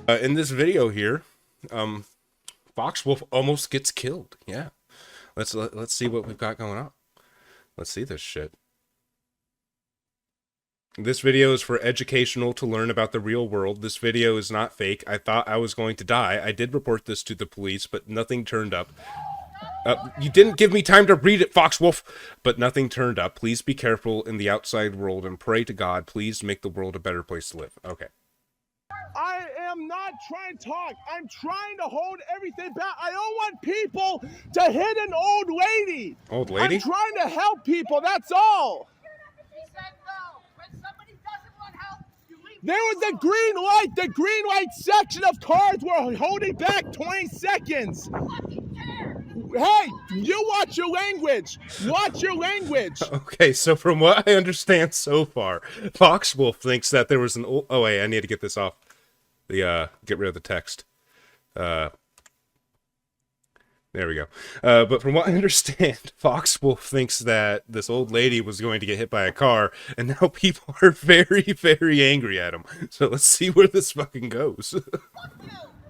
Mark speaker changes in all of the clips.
Speaker 1: In this video here, FOXWOLF almost gets killed. Yeah, let's see what we've got going on. Let's see this shit. This video is for educational, to learn about the real world. This video is not fake. I thought I was going to die. I did report this to the police, but nothing turned up. You didn't give me time to read it, FOXWOLF, but nothing turned up. Please be careful in the outside world and pray to God. Please make the world a better place to live. Okay.
Speaker 2: I am not trying to talk. I'm trying to hold everything back. I don't want people to hit an old lady.
Speaker 1: Old lady?
Speaker 2: I'm trying to help people, that's all. There was a green light. The green light section of cars were holding back 20 seconds. Hey, you watch your language. Watch your language.
Speaker 1: Okay, so from what I understand so far, FOXWOLF thinks that there was an old... Oh, wait, I need to get this off. Get rid of the text. There we go. But from what I understand, FOXWOLF thinks that this old lady was going to get hit by a car, and now people are very, very angry at him. So let's see where this fucking goes.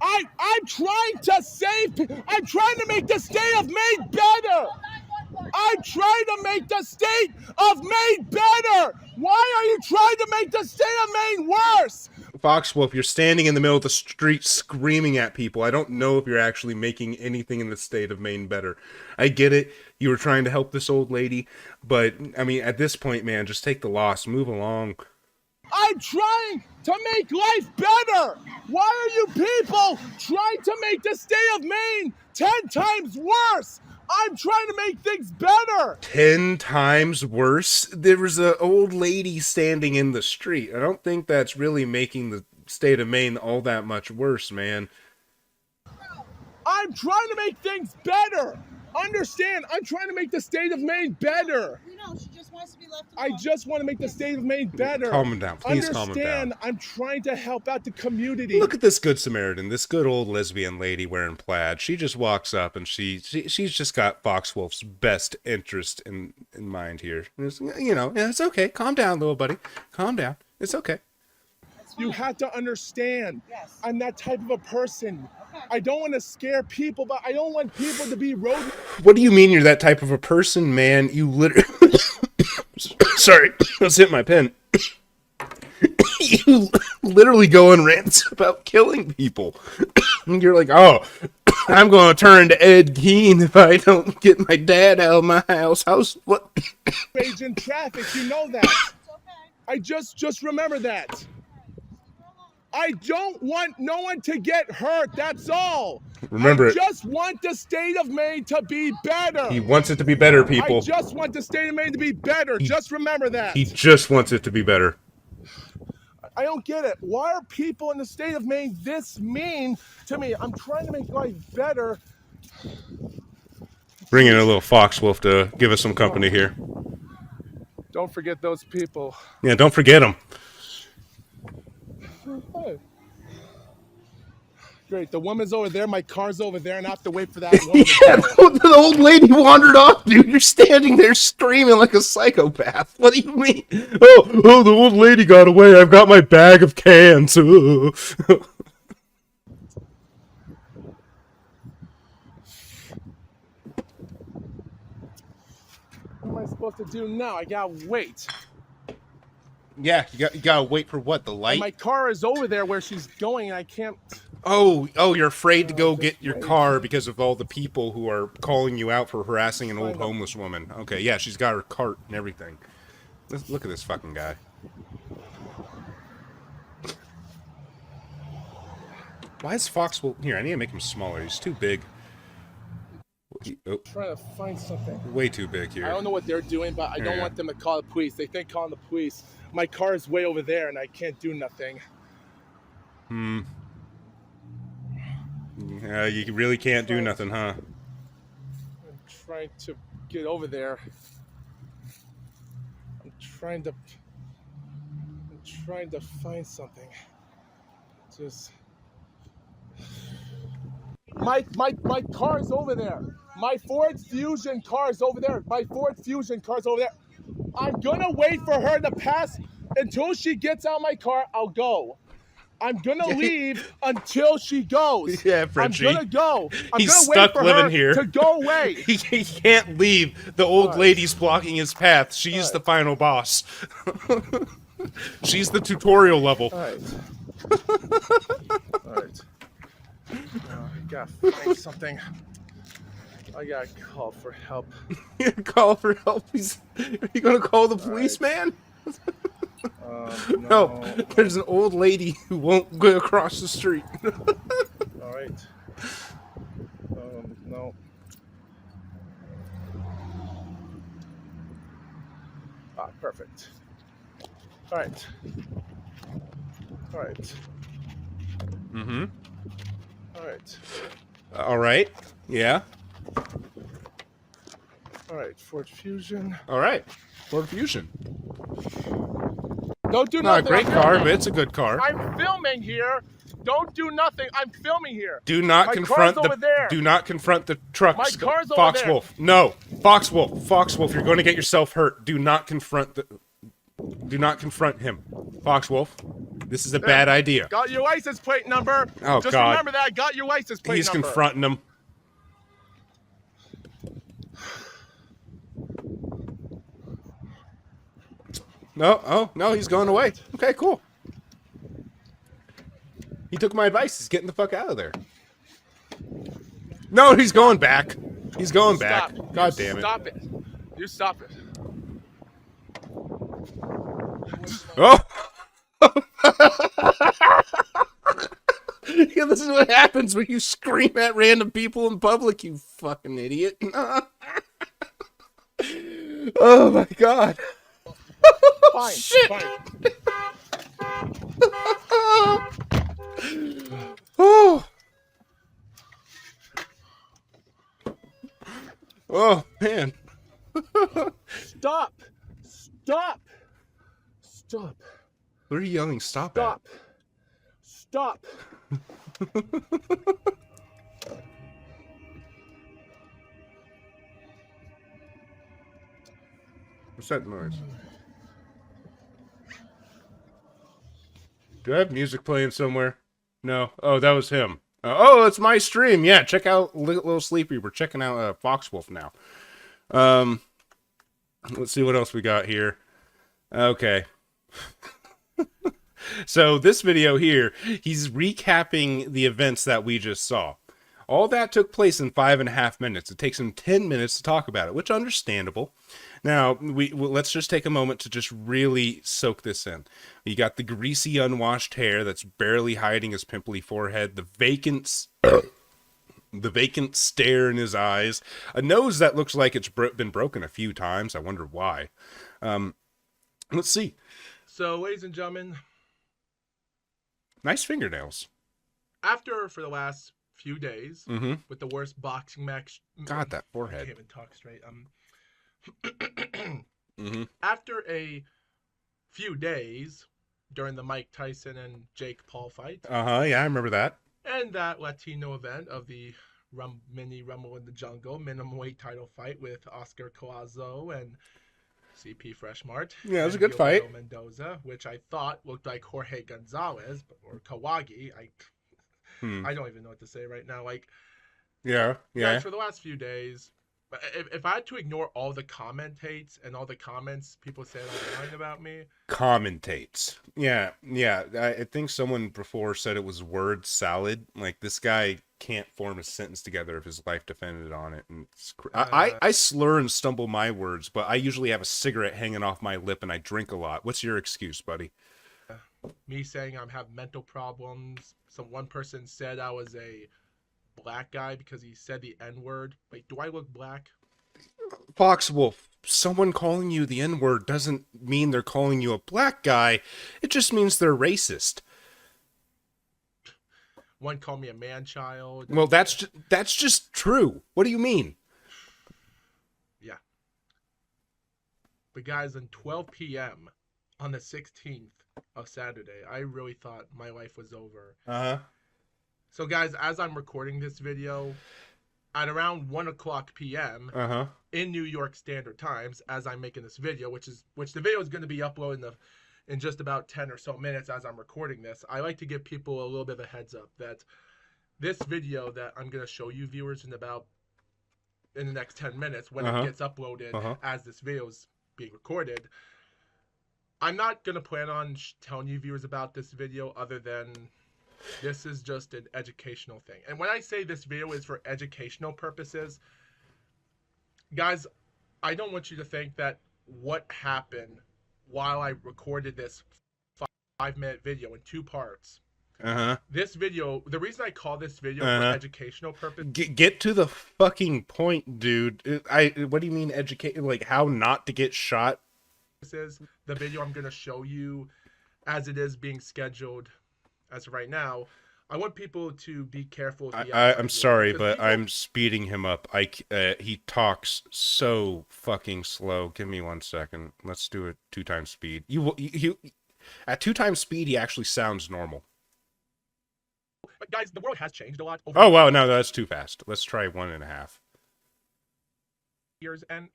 Speaker 2: I'm trying to save. I'm trying to make the state of Maine better. I'm trying to make the state of Maine better. Why are you trying to make the state of Maine worse?
Speaker 1: FOXWOLF, you're standing in the middle of the street screaming at people. I don't know if you're actually making anything in the state of Maine better. I get it. You were trying to help this old lady, but, I mean, at this point, man, just take the loss. Move along.
Speaker 2: I'm trying to make life better. Why are you people trying to make the state of Maine 10 times worse? I'm trying to make things better.
Speaker 1: 10 times worse? There was an old lady standing in the street. I don't think that's really making the state of Maine all that much worse, man.
Speaker 2: I'm trying to make things better. Understand, I'm trying to make the state of Maine better.
Speaker 3: You know, she just wants to be left alone.
Speaker 2: I just want to make the state of Maine better.
Speaker 1: Calm him down. Please calm him down.
Speaker 2: Understand, I'm trying to help out the community.
Speaker 1: Look at this good Samaritan, this good old lesbian lady wearing plaid. She just walks up and she's just got FOXWOLF's best interest in mind here. You know, yeah, it's okay. Calm down, little buddy. Calm down. It's okay.
Speaker 2: You have to understand,
Speaker 3: Yes.
Speaker 2: I'm that type of a person.
Speaker 3: Okay.
Speaker 2: I don't want to scare people, but I don't want people to be road.
Speaker 1: What do you mean you're that type of a person, man? You literally... Sorry, let's hit my pen. You literally go on rants about killing people. You're like, oh, I'm going to turn to Ed Gein if I don't get my dad out of my house. What?
Speaker 2: Rage in traffic, you know that.
Speaker 3: It's okay.
Speaker 2: I just remember that. I don't want no one to get hurt, that's all.
Speaker 1: Remember
Speaker 2: I
Speaker 1: it.
Speaker 2: just want the state of Maine to be better.
Speaker 1: He wants it to be better,
Speaker 2: I
Speaker 1: people.
Speaker 2: just want the state of Maine to be better. Just remember that.
Speaker 1: He just wants it to be better.
Speaker 2: I don't get it. Why are people in the state of Maine this mean to me? I'm trying to make life better.
Speaker 1: Bring in a little FOXWOLF to give us some company here.
Speaker 2: Don't forget those people.
Speaker 1: Yeah, don't forget him.
Speaker 2: Hey. Great, the woman's over there, my car's over there, and I have to wait for that woman.
Speaker 1: Yeah, the old lady wandered off, dude. You're standing there screaming like a psychopath. What do you mean? Oh, the old lady got away. I've got my bag of cans.
Speaker 2: What am I supposed to do now? I gotta wait.
Speaker 1: Yeah, you gotta wait for what? The
Speaker 2: And
Speaker 1: light?
Speaker 2: my car is over there where she's going, and I can't.
Speaker 1: Oh, you're afraid to go get your car because of all the people who are calling you out for harassing an old homeless woman. Okay, yeah, she's got her cart and everything. Look at this fucking guy. Why is FOXWOLF... Here, I need to make him smaller. He's too big.
Speaker 2: Trying to find something.
Speaker 1: Way too big here.
Speaker 2: I don't know what they're doing, but I don't
Speaker 1: Yeah.
Speaker 2: want them to call the police. They think calling the police. My car is way over there, and I can't do nothing.
Speaker 1: Yeah, you really can't do nothing, huh?
Speaker 2: I'm trying to get over there. I'm trying to find something. Just my car is over there. My Ford Fusion car is over there. My Ford Fusion car is over there. I'm gonna wait for her to pass until she gets out of my car. I'll go. I'm gonna leave until she goes.
Speaker 1: Yeah, Frenchie.
Speaker 2: I'm gonna go. I'm
Speaker 1: He's
Speaker 2: gonna
Speaker 1: stuck
Speaker 2: wait for
Speaker 1: living
Speaker 2: her
Speaker 1: here.
Speaker 2: to go away.
Speaker 1: He can't leave. The old
Speaker 2: Alright.
Speaker 1: lady's blocking his path. She's the final boss. She's the tutorial level.
Speaker 2: Alright. Alright. I gotta find something. I gotta call for help.
Speaker 1: You call for help? Are you gonna call the policeman? No, there's an old lady who won't go across the street.
Speaker 2: Alright. No. Ah, perfect. Alright. Alright.
Speaker 1: Mm-hmm.
Speaker 2: Alright.
Speaker 1: Alright. Yeah.
Speaker 2: Alright, Ford Fusion.
Speaker 1: Alright. Ford Fusion.
Speaker 2: Don't do
Speaker 1: Not
Speaker 2: nothing.
Speaker 1: a great car, but it's a good car.
Speaker 2: I'm filming here. Don't do nothing. I'm filming here.
Speaker 1: Do not confront
Speaker 2: car's over there.
Speaker 1: Do not confront the trucks.
Speaker 2: My car's over
Speaker 1: FOXWOLF. No. FOXWOLF, you're going to get yourself hurt. Do not confront him. FOXWOLF. This is a bad idea.
Speaker 2: Got your license plate number.
Speaker 1: Oh,
Speaker 2: Just
Speaker 1: God.
Speaker 2: remember that. I got your license plate
Speaker 1: He's
Speaker 2: number.
Speaker 1: confronting him. No, oh, no, he's going away. Okay, cool. He took my advice. He's getting the fuck out of there. No, he's going back. He's going back.
Speaker 2: Stop.
Speaker 1: God damn it.
Speaker 2: Stop it. You stop it.
Speaker 1: Oh! Yeah, this is what happens when you scream at random people in public, you fucking idiot. Oh my god.
Speaker 2: Fine.
Speaker 1: Shit.
Speaker 2: Fine.
Speaker 1: Oh. Oh, man.
Speaker 2: Stop. Stop. Stop.
Speaker 1: What are you yelling stop
Speaker 2: Stop. Stop.
Speaker 1: What's that noise? Do I have music playing somewhere? No. Oh, that was him. Oh, it's my stream. Yeah, check out Little Sleepy. We're checking out FOXWOLF now. Let's see what else we got here. Okay. So this video here, he's recapping the events that we just saw. All that took place in 5.5 minutes. It takes him 10 minutes to talk about it, which is understandable. Now, let's just take a moment to just really soak this in. You got the greasy, unwashed hair that's barely hiding his pimply forehead, the vacant stare in his eyes, a nose that looks like it's been broken a few times. I wonder why. Let's see.
Speaker 2: So, ladies and gentlemen,
Speaker 1: nice fingernails.
Speaker 2: for the last few days, with the worst boxing match.
Speaker 1: God, that
Speaker 2: I
Speaker 1: forehead.
Speaker 2: can't even talk straight. After a few days during the Mike Tyson and Jake Paul fight,
Speaker 1: Yeah, I remember that.
Speaker 2: and that Latino event of the mini Rumble in the Jungle minimum weight title fight with Oscar Collazo and CP Freshmart.
Speaker 1: Yeah, it was a good fight.
Speaker 2: Mendoza, which I thought looked like Jorge Gonzalez or Kawagi. I don't even know what to say right now.
Speaker 1: Yeah.
Speaker 2: Guys, for the last few days, if I had to ignore all the commentates and all the comments people said online about me.
Speaker 1: Commentates. Yeah. I think someone before said it was word salad. Like, this guy can't form a sentence together if his life depended on it. And I slur and stumble my words, but I usually have a cigarette hanging off my lip and I drink a lot. What's your excuse, buddy?
Speaker 2: Me saying I have mental problems. One person said I was a black guy because he said the N-word. Wait, do I look black?
Speaker 1: FOXWOLF, someone calling you the N-word doesn't mean they're calling you a black guy. It just means they're racist.
Speaker 2: One called me a man-child.
Speaker 1: Well, that's just true. What do you mean?
Speaker 2: Yeah. But guys, at 12 p.m. on the 16th of Saturday, I really thought my life was over. So guys, as I'm recording this video, at around 1 o'clock p.m. In New York Standard Times, as I'm making this video, which the video is going to be uploaded in just about 10 or so minutes as I'm recording this, I like to give people a little bit of a heads up that this video that I'm going to show you viewers in the next 10 minutes when it gets uploaded as this video is being recorded, I'm not going to plan on telling you viewers about this video other than this is just an educational thing. And when I say this video is for educational purposes, guys, I don't want you to think that what happened while I recorded this 5-minute video in 2 parts. This video, the reason I call this video for educational purposes.
Speaker 1: Get to the fucking point, dude. What do you mean educate? Like how not to get shot?
Speaker 2: This is the video I'm going to show you as it is being scheduled as of right now. I want people to be careful.
Speaker 1: I'm sorry, but I'm speeding him up. He talks so fucking slow. Give me 1 second. Let's do it 2 times speed. At 2 times speed, he actually sounds normal.
Speaker 2: But guys, the world has changed a lot.
Speaker 1: Oh wow, no, that's too fast. Let's try 1.5.
Speaker 2: Years and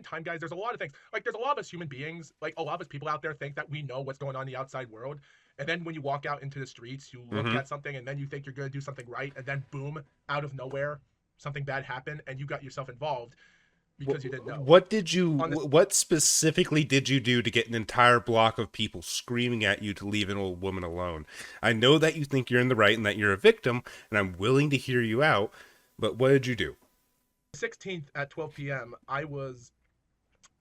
Speaker 2: time, guys. There's a lot of things. Like there's a lot of us human beings. Like a lot of us people out there think that we know what's going on in the outside world. And then when you walk out into the streets, you look at something and then you think you're going to do something right. And then boom, out of nowhere, something bad happened and you got yourself involved because you didn't know.
Speaker 1: What specifically did you do to get an entire block of people screaming at you to leave an old woman alone? I know that you think you're in the right and that you're a victim, and I'm willing to hear you out, but what did you do?
Speaker 2: 16th at 12 p.m.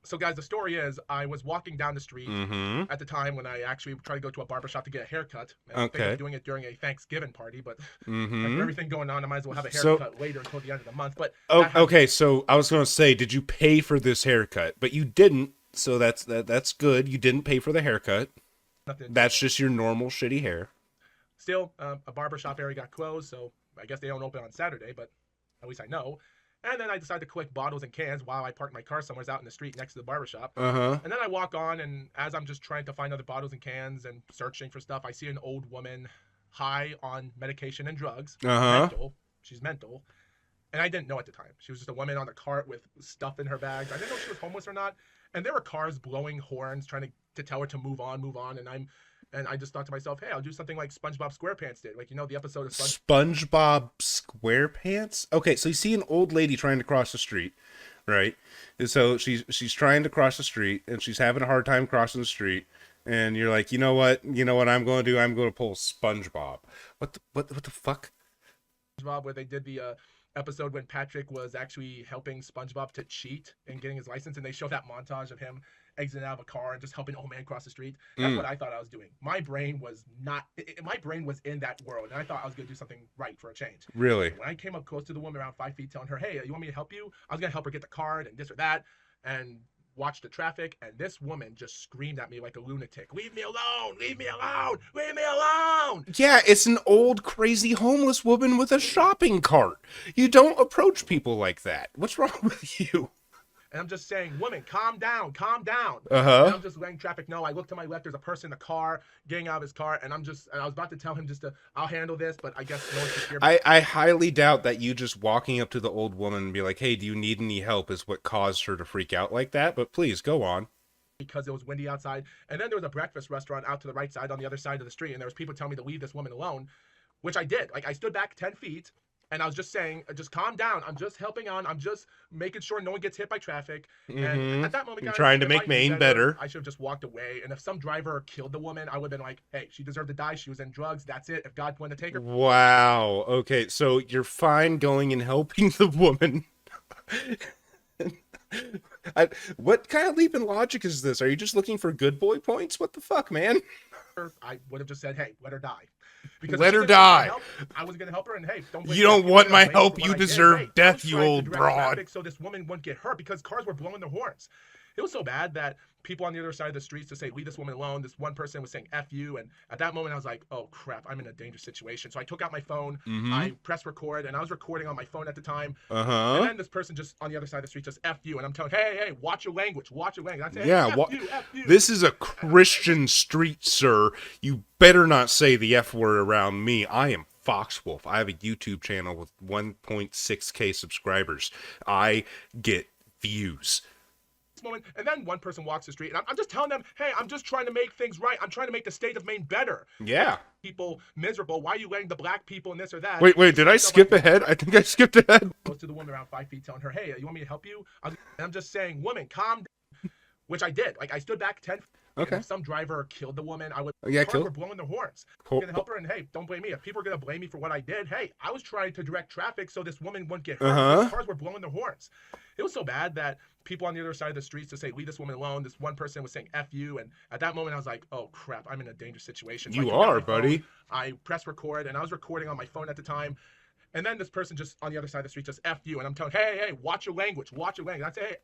Speaker 2: So guys, the story is I was walking down the street at the time when I actually tried to go to a barbershop to get a haircut. And I think I was doing it during a Thanksgiving party, but with everything going on, I might as well have a haircut later until the end of the month. But
Speaker 1: okay, so I was going to say, did you pay for this haircut? But you didn't, so that's good. You didn't pay for the haircut. That's just your normal shitty hair.
Speaker 2: Still, a barbershop area got closed, so I guess they don't open on Saturday, but at least I know. And then I decided to collect bottles and cans while I parked my car somewhere out in the street next to the barbershop. And then I walk on, and as I'm just trying to find other bottles and cans and searching for stuff, I see an old woman high on medication and drugs. Mental. She's mental. And I didn't know at the time. She was just a woman on a cart with stuff in her bags. I didn't know if she was homeless or not. And there were cars blowing horns trying to tell her to move on. And I just thought to myself, hey, I'll do something like SpongeBob SquarePants did. Like, you know, the episode of
Speaker 1: SpongeBob SquarePants? Okay, so you see an old lady trying to cross the street, right? And so she's trying to cross the street, and she's having a hard time crossing the street. And you're like, you know what I'm going to do? I'm going to pull SpongeBob. What the fuck?
Speaker 2: SpongeBob, where they did the episode when Patrick was actually helping SpongeBob to cheat and getting his license, and they show that montage of him exiting out of a car and just helping an old man cross the street. That's what I thought I was doing. My brain was in that world, and I thought I was going to do something right for a change.
Speaker 1: Really?
Speaker 2: When I came up close to the woman around 5 feet telling her, hey, you want me to help you? I was going to help her get the card and this or that and watch the traffic, and this woman just screamed at me like a lunatic. Leave me alone! Leave me alone! Leave me alone!
Speaker 1: Yeah, it's an old, crazy homeless woman with a shopping cart. You don't approach people like that. What's wrong with you?
Speaker 2: And I'm just saying, woman, calm down, calm down. And I'm just letting traffic know. I look to my left, there's a person in the car, getting out of his car, and I was about to tell him I'll handle this, but I guess no one could hear me.
Speaker 1: I highly doubt that you just walking up to the old woman and be like, hey, do you need any help is what caused her to freak out like that, but please, go on.
Speaker 2: Because it was windy outside. And then there was a breakfast restaurant out to the right side on the other side of the street, and there was people telling me to leave this woman alone, which I did. Like, I stood back 10 feet, and I was just saying, just calm down. I'm just helping on. I'm just making sure no one gets hit by traffic. And at that moment, guys,
Speaker 1: trying to make Maine better.
Speaker 2: I should have just walked away. And if some driver killed the woman, I would have been like, hey, she deserved to die. She was in drugs. That's it. If God wanted to take her.
Speaker 1: Wow. Okay, so you're fine going and helping the woman. What kind of leap in logic is this? Are you just looking for good boy points? What the fuck, man?
Speaker 2: I would have just said, hey, let her die. Because
Speaker 1: let her die.
Speaker 2: I was going to help her, and hey,
Speaker 1: you don't want my help. You deserve death, you old broad.
Speaker 2: So this woman wouldn't get hurt because cars were blowing their horns. It was so bad that people on the other side of the streets to say, leave this woman alone. This one person was saying, F you. And at that moment, I was like, oh, crap, I'm in a dangerous situation. So I took out my phone. I pressed record, and I was recording on my phone at the time. And then this person just on the other side of the street just F you. And I'm telling, hey, watch your language. Watch your language. I say,
Speaker 1: yeah,
Speaker 2: F you.
Speaker 1: This is a Christian street, sir. You better not say the F word around me. I am FOXWOLF. I have a YouTube channel with 1.6K subscribers. I get views.
Speaker 2: moment, and then one person walks the street, and I'm just telling them, hey, I'm just trying to make things right. I'm trying to make the state of Maine better.
Speaker 1: Yeah.
Speaker 2: People miserable. Why are you letting the black people and this or that?
Speaker 1: Wait, did I skip ahead? I think I skipped ahead.
Speaker 2: Goes to the woman around 5 feet, telling her, hey, you want me to help you? I'm just saying, woman, calm down. Which I did. Like, I stood back 10 feet.
Speaker 1: Okay.
Speaker 2: If some driver killed the woman, I would.
Speaker 1: Yeah,
Speaker 2: Cars were blowing their horns. I'm gonna help her, and hey, don't blame me. If people are gonna blame me for what I did, hey, I was trying to direct traffic so this woman wouldn't get hurt. Cars were blowing their horns. It was so bad that people on the other side of the streets to say, leave this woman alone. This one person was saying, F you. And at that moment, I was like, oh, crap, I'm in a dangerous situation. So
Speaker 1: you are, buddy.
Speaker 2: Phone, I pressed record, and I was recording on my phone at the time. And then this person just on the other side of the street just F you. And I'm telling, hey, watch your language. Watch your language. I say, hey,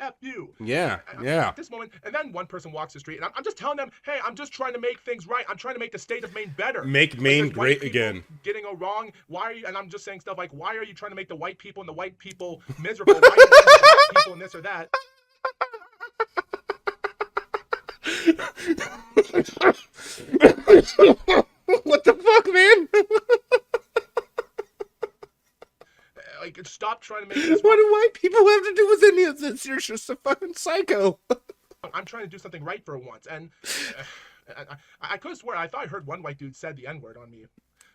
Speaker 2: F you.
Speaker 1: Yeah,
Speaker 2: At this moment, and then one person walks the street, and I'm just telling them, hey, I'm just trying to make things right. I'm trying to make the state of Maine better.
Speaker 1: Make Maine great again.
Speaker 2: Getting it wrong. Why are you, and I'm just saying stuff like, why are you trying to make the white people and the white people miserable? Why are you making the black people and this or that?
Speaker 1: What the fuck, man?
Speaker 2: Like, stop trying to make this.
Speaker 1: What do white people have to do with any of this? You're just a fucking psycho.
Speaker 2: I'm trying to do something right for once, and I could have sworn I thought I heard one white dude said the N-word on me.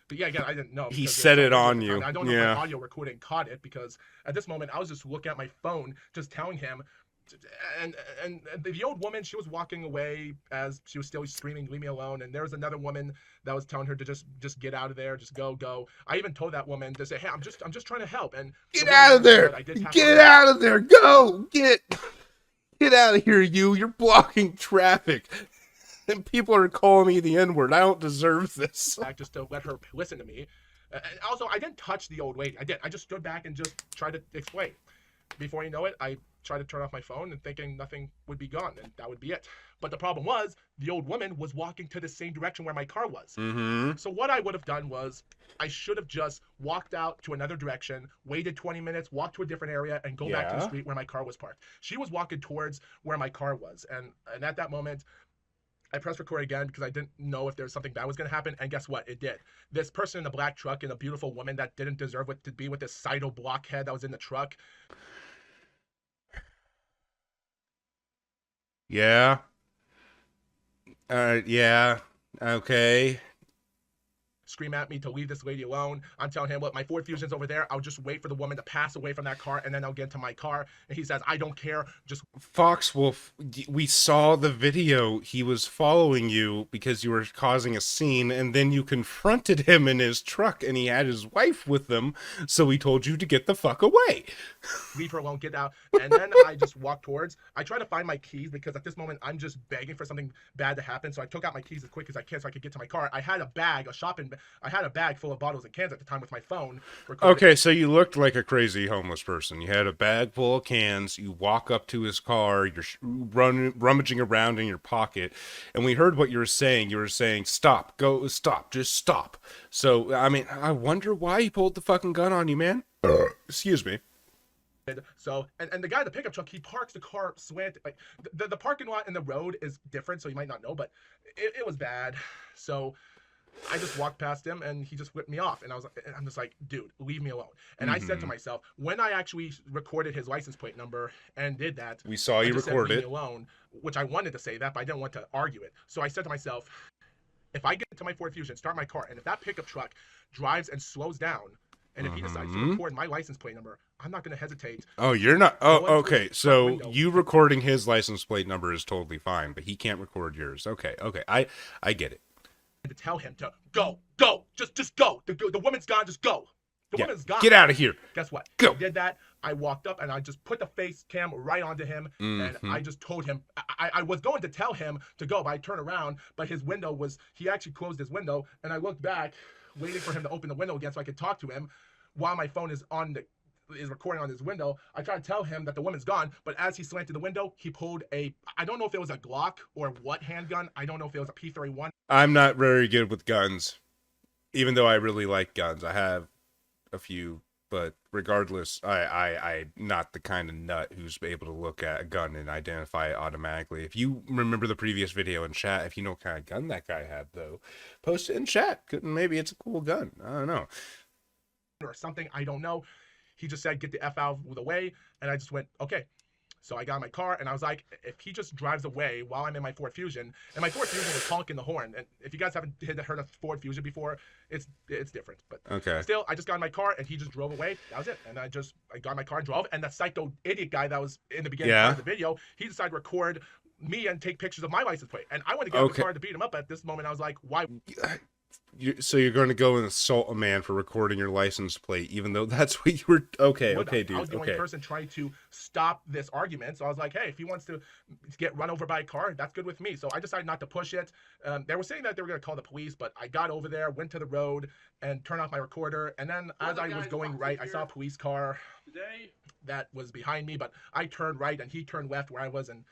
Speaker 2: But yeah, again, I didn't know.
Speaker 1: He said it on you.
Speaker 2: I don't know if my audio recording caught it, because at this moment I was just looking at my phone, just telling him. And the old woman, she was walking away as she was still screaming, leave me alone. And there was another woman that was telling her to just get out of there, just go. I even told that woman to say, hey, I'm just trying to help. And
Speaker 1: get out of there. Get out of there. Go. Get out of here, you. You're blocking traffic. And people are calling me the N-word. I don't deserve this.
Speaker 2: Just to let her listen to me. And also, I didn't touch the old lady. I just stood back and just tried to explain. Before you know it, I tried to turn off my phone and thinking nothing would be gone, and that would be it. But the problem was, the old woman was walking to the same direction where my car was. So what I would have done was, I should have just walked out to another direction, waited 20 minutes, walked to a different area, and go back to the street where my car was parked. She was walking towards where my car was, and at that moment, I pressed record again because I didn't know if there was something bad was going to happen, and guess what? It did. This person in the black truck and a beautiful woman that didn't deserve to be with this Cyto blockhead that was in the truck.
Speaker 1: Yeah. Yeah. Okay.
Speaker 2: Scream at me to leave this lady alone. I'm telling him, look, my Ford Fusion's over there. I'll just wait for the woman to pass away from that car, and then I'll get into my car. And he says, I don't care. Just
Speaker 1: FOXWOLF, we saw the video. He was following you because you were causing a scene, and then you confronted him in his truck, and he had his wife with him, so he told you to get the fuck away.
Speaker 2: Leave her alone, get out. And then I just walked towards. I try to find my keys because at this moment, I'm just begging for something bad to happen. So I took out my keys as quick as I can so I could get to my car. I had a bag, I had a bag full of bottles and cans at the time with my phone.
Speaker 1: Okay, so you looked like a crazy homeless person. You had a bag full of cans. You walk up to his car. You're rummaging around in your pocket. And we heard what you were saying. You were saying, stop, go, stop, just stop. So, I mean, I wonder why he pulled the fucking gun on you, man. Excuse me.
Speaker 2: So, and the guy in the pickup truck, he parks the car slanted. Like, the parking lot and the road is different, so you might not know, but it was bad. So I just walked past him, and he just flipped me off. And I'm just like, dude, leave me alone. And I said to myself, when I actually recorded his license plate number and did that,
Speaker 1: we saw you record it.
Speaker 2: Leave me alone, which I wanted to say that, but I didn't want to argue it. So I said to myself, if I get to my Ford Fusion, start my car, and if that pickup truck drives and slows down, and if he decides to record my license plate number, I'm not going to hesitate.
Speaker 1: Oh, you're not. Oh, okay. So you recording his license plate number is totally fine, but he can't record yours. Okay. I get it.
Speaker 2: To tell him to go, just go. The woman's gone, just go. The woman's gone.
Speaker 1: Get out of here.
Speaker 2: Guess what?
Speaker 1: Go.
Speaker 2: I did that. I walked up and I just put the face cam right onto him, and I just told him I was going to tell him to go, but I turned around, but his window was, he actually closed his window, and I looked back, waiting for him to open the window again so I could talk to him while my phone is recording on his window. I tried to tell him that the woman's gone, but as he slanted the window, he pulled I don't know if it was a Glock or what handgun. I don't know if it was a P31.
Speaker 1: I'm not very good with guns, even though I really like guns. I have a few, but regardless, I'm not the kind of nut who's able to look at a gun and identify it automatically. If you remember the previous video in chat, if you know what kind of gun that guy had, though, post it in chat. Maybe it's a cool gun. I don't know.
Speaker 2: Or something, I don't know. He just said, get the F out of the way, and I just went, okay. So I got in my car, and I was like, if he just drives away while I'm in my Ford Fusion, and my Ford Fusion was honking the horn, and if you guys haven't heard of Ford Fusion before, it's different. But
Speaker 1: Okay.
Speaker 2: still, I just got in my car, and he just drove away. That was it. And I got in my car and drove, and that psycho idiot guy that was in the beginning part of the video, he decided to record me and take pictures of my license plate. And I went to get in the car to beat him up. At this moment, I was like, why?
Speaker 1: So you're going to go and assault a man for recording your license plate, even though that's what you were. Okay, dude.
Speaker 2: I was the only person trying to stop this argument. So I was like, hey, if he wants to get run over by a car, that's good with me. So I decided not to push it. They were saying that they were going to call the police, but I got over there, went to the road, and turned off my recorder. And then as I was going right, I saw a police car that was behind me, but I turned right and he turned left where I was. And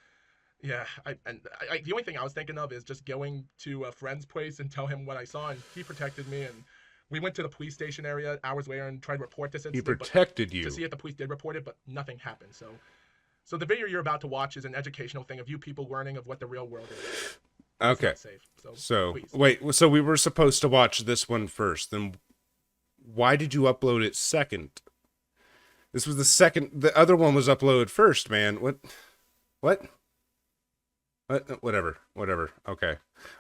Speaker 2: yeah, the only thing I was thinking of is just going to a friend's place and tell him what I saw, and he protected me. And we went to the police station area hours later and tried to report this incident.
Speaker 1: He protected you
Speaker 2: to see if the police did report it, but nothing happened. So the video you're about to watch is an educational thing of you people learning of what the real world is.
Speaker 1: Okay.
Speaker 2: It's not safe.
Speaker 1: So
Speaker 2: please.
Speaker 1: wait, so we were supposed to watch this one first. Then why did you upload it second? This was the second. The other one was uploaded first, man. What? Whatever. Okay.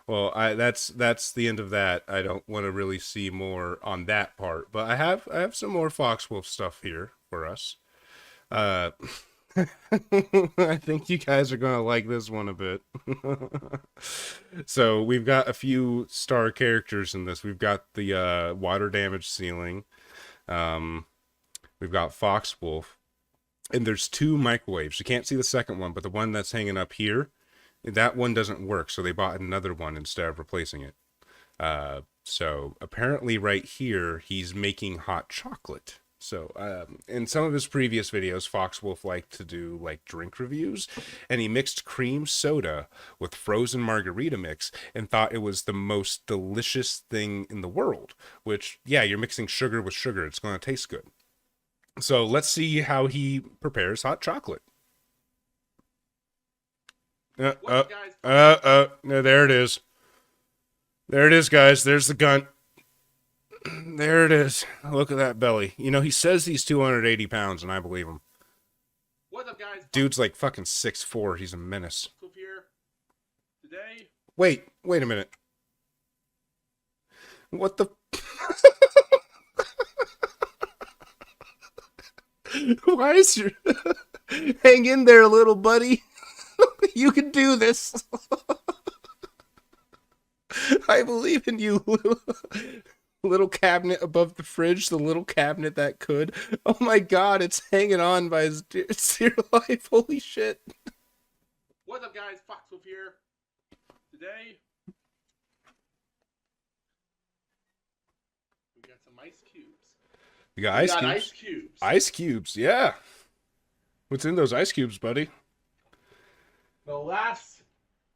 Speaker 1: Well, that's the end of that. I don't want to really see more on that part, but I have some more FOXWOLF stuff here for us. I think you guys are gonna like this one a bit. So we've got a few star characters in this. We've got the water damage ceiling. We've got FOXWOLF, and there's two microwaves. You can't see the second one, but the one that's hanging up here, that one doesn't work, so they bought another one instead of replacing it. So apparently right here, he's making hot chocolate. So in some of his previous videos, FOXWOLF liked to do like drink reviews, and he mixed cream soda with frozen margarita mix and thought it was the most delicious thing in the world, which, yeah, you're mixing sugar with sugar. It's going to taste good. So let's see how he prepares hot chocolate. No, there it is. There it is, guys. There's the gun. There it is. Look at that belly. You know, he says he's 280 pounds, and I believe him.
Speaker 2: What's up, guys?
Speaker 1: Dude's like fucking 6'4". He's a menace.
Speaker 2: Here today.
Speaker 1: Wait a minute. What the... Why is your... Hang in there, little buddy. You can do this. I believe in you, little cabinet above the fridge, the little cabinet that could. Oh my god, it's hanging on by his dear life. Holy shit.
Speaker 2: What's up, guys? FOXWOLF here. Today, we got some ice cubes.
Speaker 1: You got ice cubes? Ice cubes, yeah. What's in those ice cubes, buddy?
Speaker 2: The last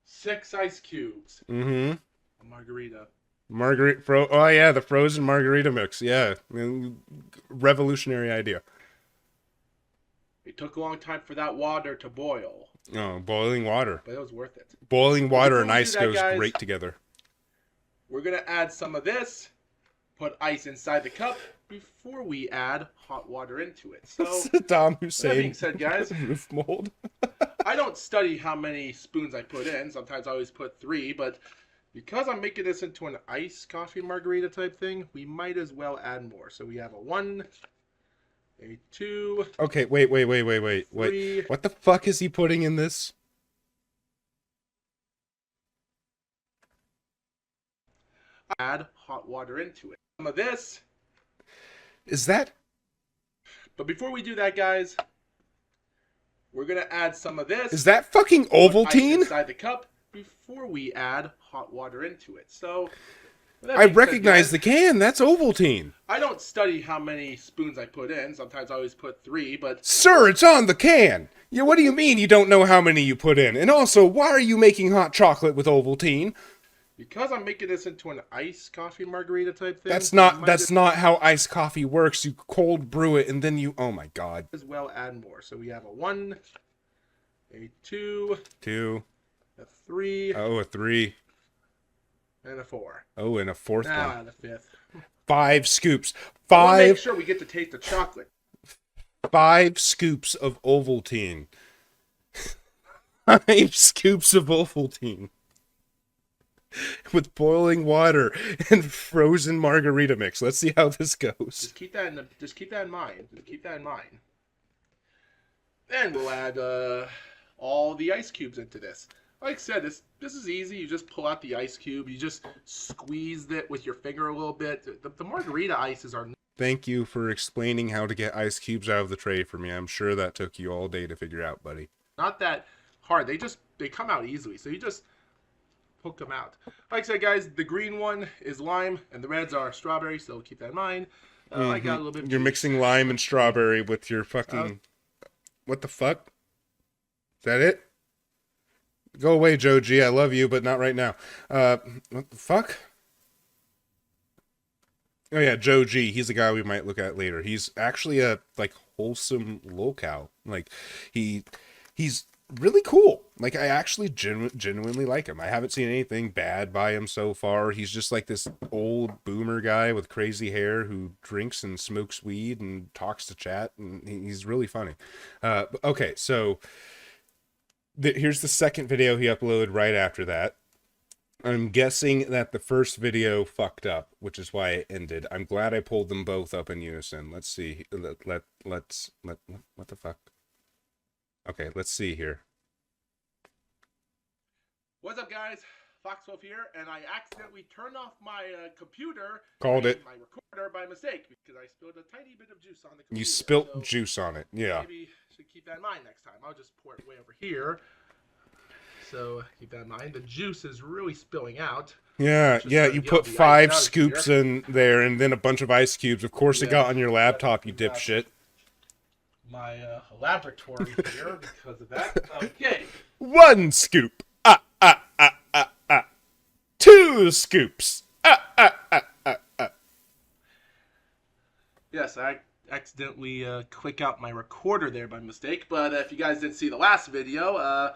Speaker 2: 6 ice cubes.
Speaker 1: Mm-hmm.
Speaker 2: A margarita.
Speaker 1: Oh yeah, the frozen margarita mix. Yeah, revolutionary idea.
Speaker 2: It took a long time for that water to boil.
Speaker 1: Oh, boiling water.
Speaker 2: But it was worth it.
Speaker 1: Boiling water and ice goes great together.
Speaker 2: We're gonna add some of this. Put ice inside the cup before we add hot water into it. So,
Speaker 1: Saddam Hussein.
Speaker 2: That being said, guys,
Speaker 1: roof mold.
Speaker 2: I don't study how many spoons I put in. Sometimes I always put 3, but because I'm making this into an iced coffee margarita type thing, we might as well add more. So we have a 1, a 2.
Speaker 1: Okay, wait.
Speaker 2: 3.
Speaker 1: What the fuck is he putting in this?
Speaker 2: Add hot water into it. Some of this.
Speaker 1: Is that?
Speaker 2: But before we do that, guys, we're gonna add some of this.
Speaker 1: Is that fucking Ovaltine?
Speaker 2: Inside the cup before we add hot water into it. So
Speaker 1: I recognize the can. That's Ovaltine.
Speaker 2: I don't study how many spoons I put in. Sometimes I always put 3, but
Speaker 1: sir, it's on the can. Yeah, what do you mean you don't know how many you put in? And also, why are you making hot chocolate with Ovaltine?
Speaker 2: Because I'm making this into an iced coffee margarita type thing.
Speaker 1: That's not how iced coffee works. You cold brew it and then you... Oh my god.
Speaker 2: As well add more. So we have a 1, a 2, a 3.
Speaker 1: Oh, a 3.
Speaker 2: And a 4.
Speaker 1: Oh, and a 4th
Speaker 2: now
Speaker 1: one.
Speaker 2: The 5th.
Speaker 1: 5 scoops.
Speaker 2: We'll make sure we get to taste the chocolate.
Speaker 1: 5 scoops of Ovaltine. 5 scoops of Ovaltine with boiling water and frozen margarita mix. Let's see how this goes.
Speaker 2: Just keep that in mind. Just keep that in mind. Then we'll add all the ice cubes into this. Like I said, this is easy. You just pull out the ice cube. You just squeeze it with your finger a little bit. The margarita ices are...
Speaker 1: Thank you for explaining how to get ice cubes out of the tray for me. I'm sure that took you all day to figure out, buddy.
Speaker 2: not that hard. They come out easily. So you just poke them out. Like I said, guys, the green one is lime and the reds are strawberry. So keep that in mind. I got a little bit.
Speaker 1: You're mixing lime and strawberry with your fucking... what the fuck? Is that it? Go away, Joe G. I love you, but not right now. What the fuck? Oh yeah, Joe G. He's the guy we might look at later. He's actually a like wholesome lolcow. Like he's really cool. Like I actually genuinely like him. I haven't seen anything bad by him so far. He's just like this old boomer guy with crazy hair who drinks and smokes weed and talks to chat, and he's really funny. Okay, so here's the second video he uploaded right after that. I'm guessing that the first video fucked up, which is why it ended. I'm glad I pulled them both up in unison. Let's see. Let's what the fuck? Okay, let's see here.
Speaker 2: What's up, guys? FOXWOLF here, and I accidentally turned off my computer.
Speaker 1: Called it.
Speaker 2: My recorder by mistake because I spilled a tiny bit of juice on the computer.
Speaker 1: You spilt juice on it. Yeah.
Speaker 2: Maybe should keep that in mind next time. I'll just pour it way over here. So keep that in mind. The juice is really spilling out.
Speaker 1: Yeah, yeah. You put 5 scoops in there and then a bunch of ice cubes. Of course, it got on your laptop, you dipshit.
Speaker 2: My laboratory here because of that. Okay.
Speaker 1: 1 scoop. 2 scoops.
Speaker 2: Yes, I accidentally click out my recorder there by mistake. But if you guys didn't see the last video,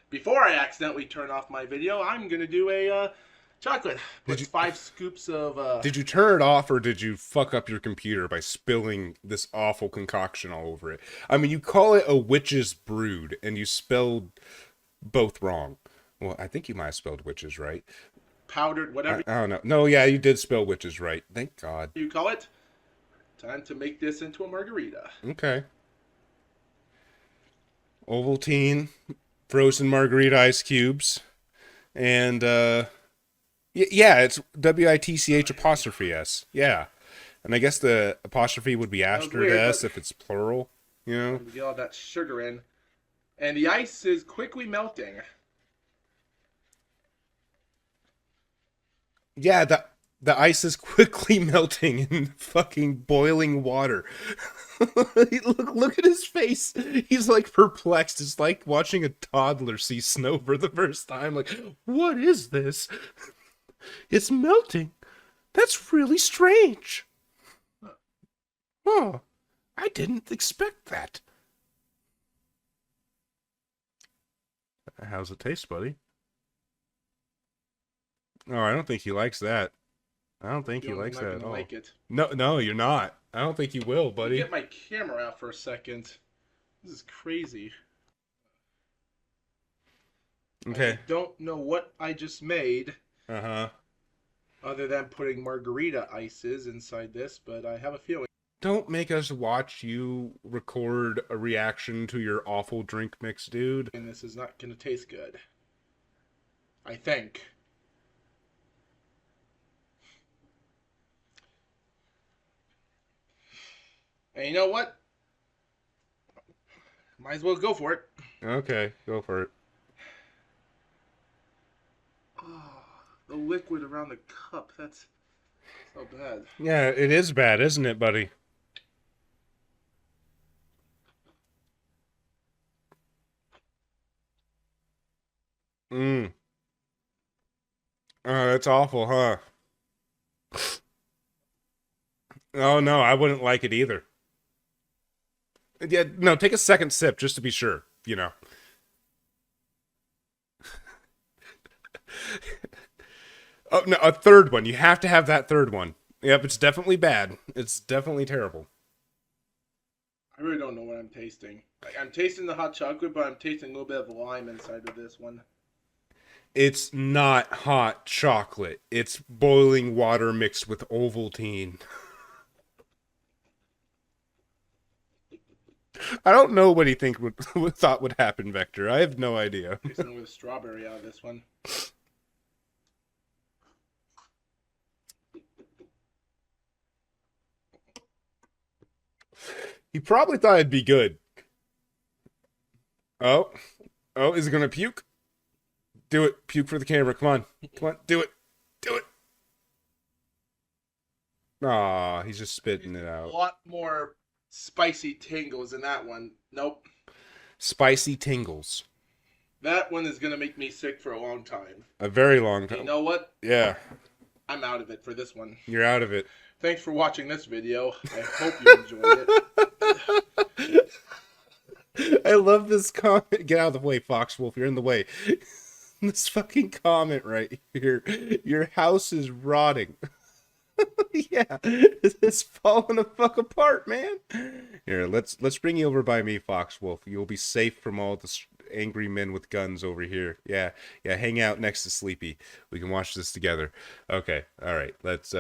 Speaker 2: before I accidentally turn off my video, I'm going to do a chocolate. Put 5 scoops of...
Speaker 1: Did you turn it off or did you fuck up your computer by spilling this awful concoction all over it? I mean, you call it a witch's brood and you spelled both wrong. Well, I think you might have spelled witches right.
Speaker 2: Powdered, whatever.
Speaker 1: I don't know. No, yeah, you did spell witches right. Thank God.
Speaker 2: You call it. Time to make this into a margarita.
Speaker 1: Okay. Ovaltine, frozen margarita ice cubes, and yeah, it's WITCH apostrophe S. Yeah, and I guess the apostrophe would be after the S if it's plural. You know.
Speaker 2: Get all that sugar in, and the ice is quickly melting.
Speaker 1: Yeah, the ice is quickly melting in fucking boiling water. Look at his face. He's like perplexed. It's like watching a toddler see snow for the first time. Like, what is this? It's melting. That's really strange. Oh, I didn't expect that. How's it taste, buddy? Oh, I don't think he likes that. I don't think he likes that at all.
Speaker 2: Like it.
Speaker 1: No, you're not. I don't think you will, buddy.
Speaker 2: Get my camera out for a second. This is crazy.
Speaker 1: Okay.
Speaker 2: I don't know what I just made.
Speaker 1: Uh-huh.
Speaker 2: Other than putting margarita ices inside this, but I have a feeling.
Speaker 1: Don't make us watch you record a reaction to your awful drink mix, dude.
Speaker 2: And this is not going to taste good. I think. And you know what? Might as well go for it.
Speaker 1: Okay, go for it.
Speaker 2: Oh, the liquid around the cup. That's so bad.
Speaker 1: Yeah, it is bad, isn't it, buddy? Oh, that's awful, huh? Oh, no, I wouldn't like it either. Yeah, no, take a second sip just to be sure, you know. Oh, no, a third one. You have to have that third one. Yep, it's definitely bad. It's definitely terrible.
Speaker 2: I really don't know what I'm tasting. Like, I'm tasting the hot chocolate, but I'm tasting a little bit of lime inside of this one.
Speaker 1: It's not hot chocolate. It's boiling water mixed with Ovaltine. I don't know what he thought would happen, Vector. I have no idea.
Speaker 2: Tasting a little strawberry out of this one.
Speaker 1: He probably thought it'd be good. Oh, is it gonna puke? Do it. Puke for the camera. Come on. Come on. Do it. Do it. Aw, he's just spitting it
Speaker 2: A
Speaker 1: out.
Speaker 2: lot more spicy tingles in that one. Nope.
Speaker 1: Spicy tingles.
Speaker 2: That one is gonna make me sick for a long time.
Speaker 1: A very long time.
Speaker 2: You know what?
Speaker 1: Yeah,
Speaker 2: I'm out of it for this one.
Speaker 1: you're out of it.
Speaker 2: Thanks for watching this video. I hope you enjoyed it.
Speaker 1: I love this comment. Get out of the way, Foxwolf. You're in the way. This fucking comment right here. Your house is rotting. Yeah, it's falling the fuck apart, man. Here, let's bring you over by me, Foxwolf. You'll be safe from all the angry men with guns over here. Yeah, hang out next to Sleepy. We can watch this together. Okay, all right. Let's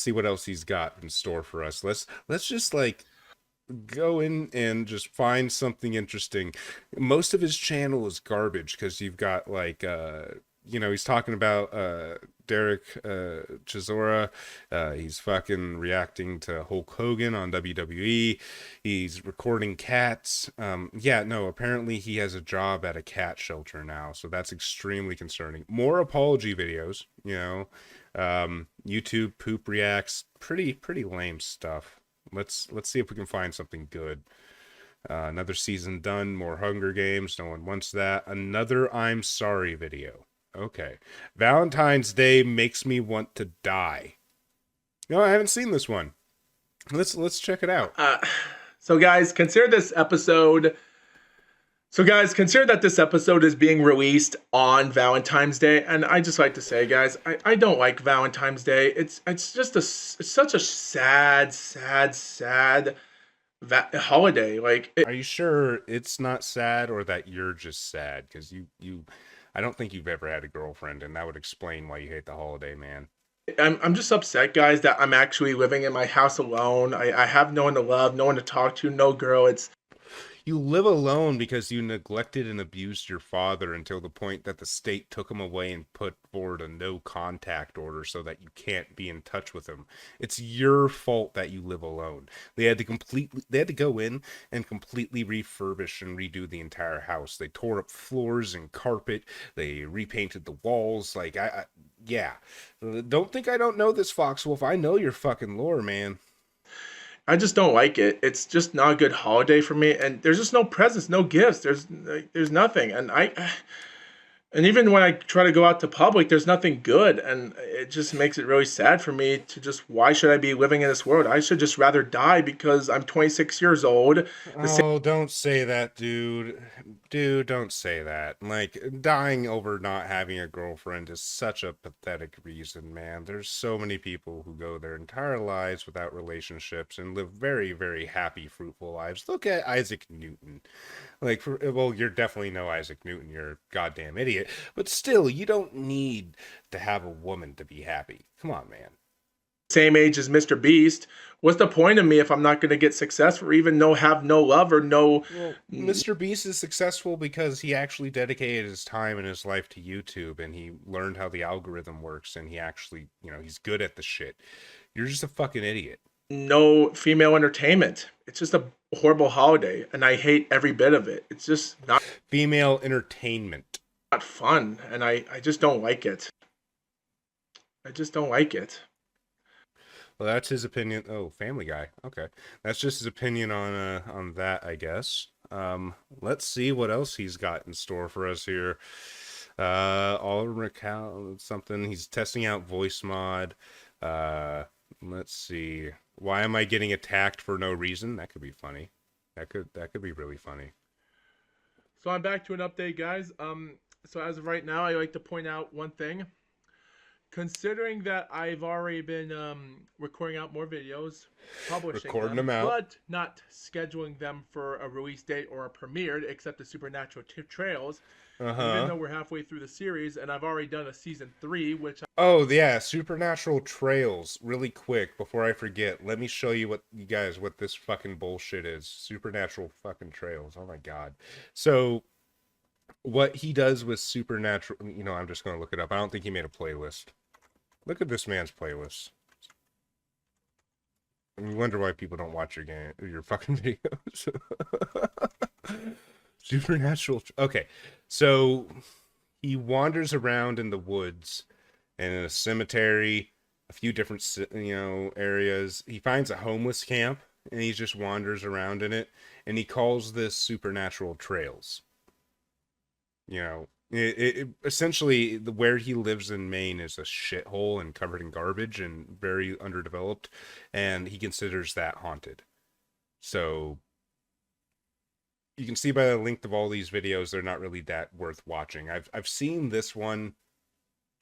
Speaker 1: see what else he's got in store for us. Let's just like go in and just find something interesting. Most of his channel is garbage because you've got like he's talking about Derek Chisora. He's fucking reacting to Hulk Hogan on WWE. He's recording cats. Apparently he has a job at a cat shelter now, so that's extremely concerning. More apology videos, YouTube poop reacts, pretty lame stuff. Let's see if we can find something good. Another season done, more Hunger Games, no one wants that. Another I'm sorry video. Okay. Valentine's Day makes me want to die. No, I haven't seen this one. Let's check it out.
Speaker 2: So guys, consider that this episode is being released on Valentine's Day, and I just like to say, guys, I don't like Valentine's Day. It's such a sad holiday.
Speaker 1: Are you sure it's not sad, or that you're just sad? Because I don't think you've ever had a girlfriend, and that would explain why you hate the holiday, man.
Speaker 2: I'm just upset, guys, that I'm actually living in my house alone. I have no one to love, no one to talk to, no girl.
Speaker 1: You live alone because you neglected and abused your father until the point that the state took him away and put forward a no contact order so that you can't be in touch with him. It's your fault that you live alone. They had to go in and completely refurbish and redo the entire house. They tore up floors and carpet. They repainted the walls. Yeah. Don't think I don't know this, Foxwolf. I know your fucking lore, man.
Speaker 2: I just don't like it. It's just not a good holiday for me, and there's just no presents, no gifts. There's nothing, and even when I try to go out to public, there's nothing good, and it just makes it really sad for me to just, why should I be living in this world? I should just rather die because I'm 26 years old.
Speaker 1: Oh, don't say that, dude. Dude, don't say that. Like, dying over not having a girlfriend is such a pathetic reason, man. There's so many people who go their entire lives without relationships and live very, very happy, fruitful lives. Look at Isaac Newton. You're definitely no Isaac Newton. You're a goddamn idiot. But still, you don't need to have a woman to be happy. Come on, man.
Speaker 2: Same age as Mr. Beast. What's the point of me if I'm not going to get success or even have no love or no...
Speaker 1: Well, Mr. Beast is successful because he actually dedicated his time and his life to YouTube, and he learned how the algorithm works, and he actually, he's good at the shit. You're just a fucking idiot.
Speaker 2: No female entertainment. It's just a horrible holiday, and I hate every bit of it. It's just not...
Speaker 1: Female entertainment.
Speaker 2: Not fun, and I just don't like it. I just don't like it.
Speaker 1: Well, that's his opinion. Oh, Family Guy. Okay, that's just his opinion on that, I guess. Let's see what else he's got in store for us here. Oliver McCall, something. He's testing out voice mod. Let's see. Why am I getting attacked for no reason? That could be funny. That could be really funny.
Speaker 2: So I'm back to an update, guys. So as of right now, I like to point out one thing. Considering that I've already been recording out more videos, publishing
Speaker 1: Recording them out.
Speaker 2: but not scheduling them for a release date or a premiere, except the Supernatural Trails. Even though we're halfway through the series, and I've already done a season 3, which
Speaker 1: Oh yeah, Supernatural Trails. Really quick before I forget, let me show you what this fucking bullshit is. Supernatural fucking Trails. Oh my god. So what he does with Supernatural, I'm just gonna look it up. I don't think he made a playlist. Look at this man's playlist. And you wonder why people don't watch your fucking videos. Supernatural. Okay, so he wanders around in the woods and in a cemetery, a few different areas. He finds a homeless camp and he just wanders around in it, and he calls this Supernatural Trails. It essentially, where he lives in Maine is a shithole and covered in garbage and very underdeveloped, and he considers that haunted. So you can see by the length of all these videos, they're not really that worth watching. I've seen this one.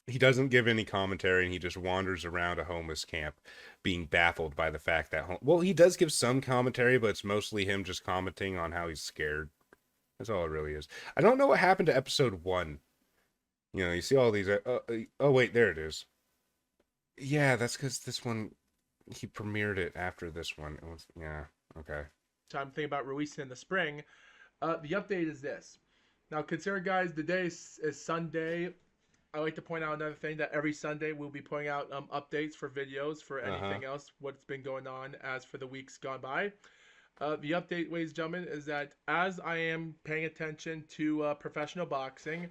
Speaker 1: He doesn't give any commentary, and he just wanders around a homeless camp being baffled by the fact that he does give some commentary, but it's mostly him just commenting on how he's scared. That's all it really is. I don't know what happened to episode 1. You see all these. Oh, wait, there it is. Yeah, that's because this one, he premiered it after this one. Yeah, okay.
Speaker 2: I'm thinking about releasing in the spring. The update is this. Now, consider, guys, the day is Sunday. I like to point out another thing, that every Sunday we'll be putting out updates for videos for anything else, what's been going on as for the weeks gone by. The update, ladies and gentlemen, is that as I am paying attention to professional boxing,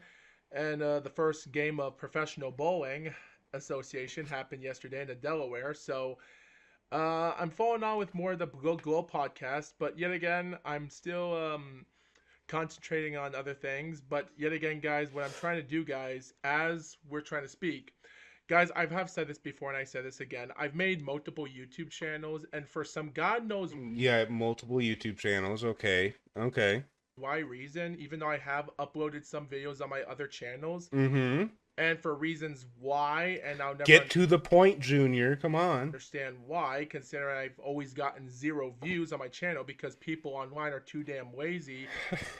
Speaker 2: and the first game of Professional Bowling Association happened yesterday in Delaware, so I'm following on with more of the Glow podcast, but yet again, I'm still concentrating on other things. But yet again, guys, what I'm trying to do, guys, as we're trying to speak, guys, I have said this before and I say this again. I've made multiple YouTube channels, and for some God knows
Speaker 1: multiple YouTube channels. Okay.
Speaker 2: why reason, even though I have uploaded some videos on my other channels,
Speaker 1: and
Speaker 2: for reasons why, and I'll never
Speaker 1: get to the point, Junior. Come on.
Speaker 2: Understand why, considering I've always gotten 0 views on my channel because people online are too damn lazy.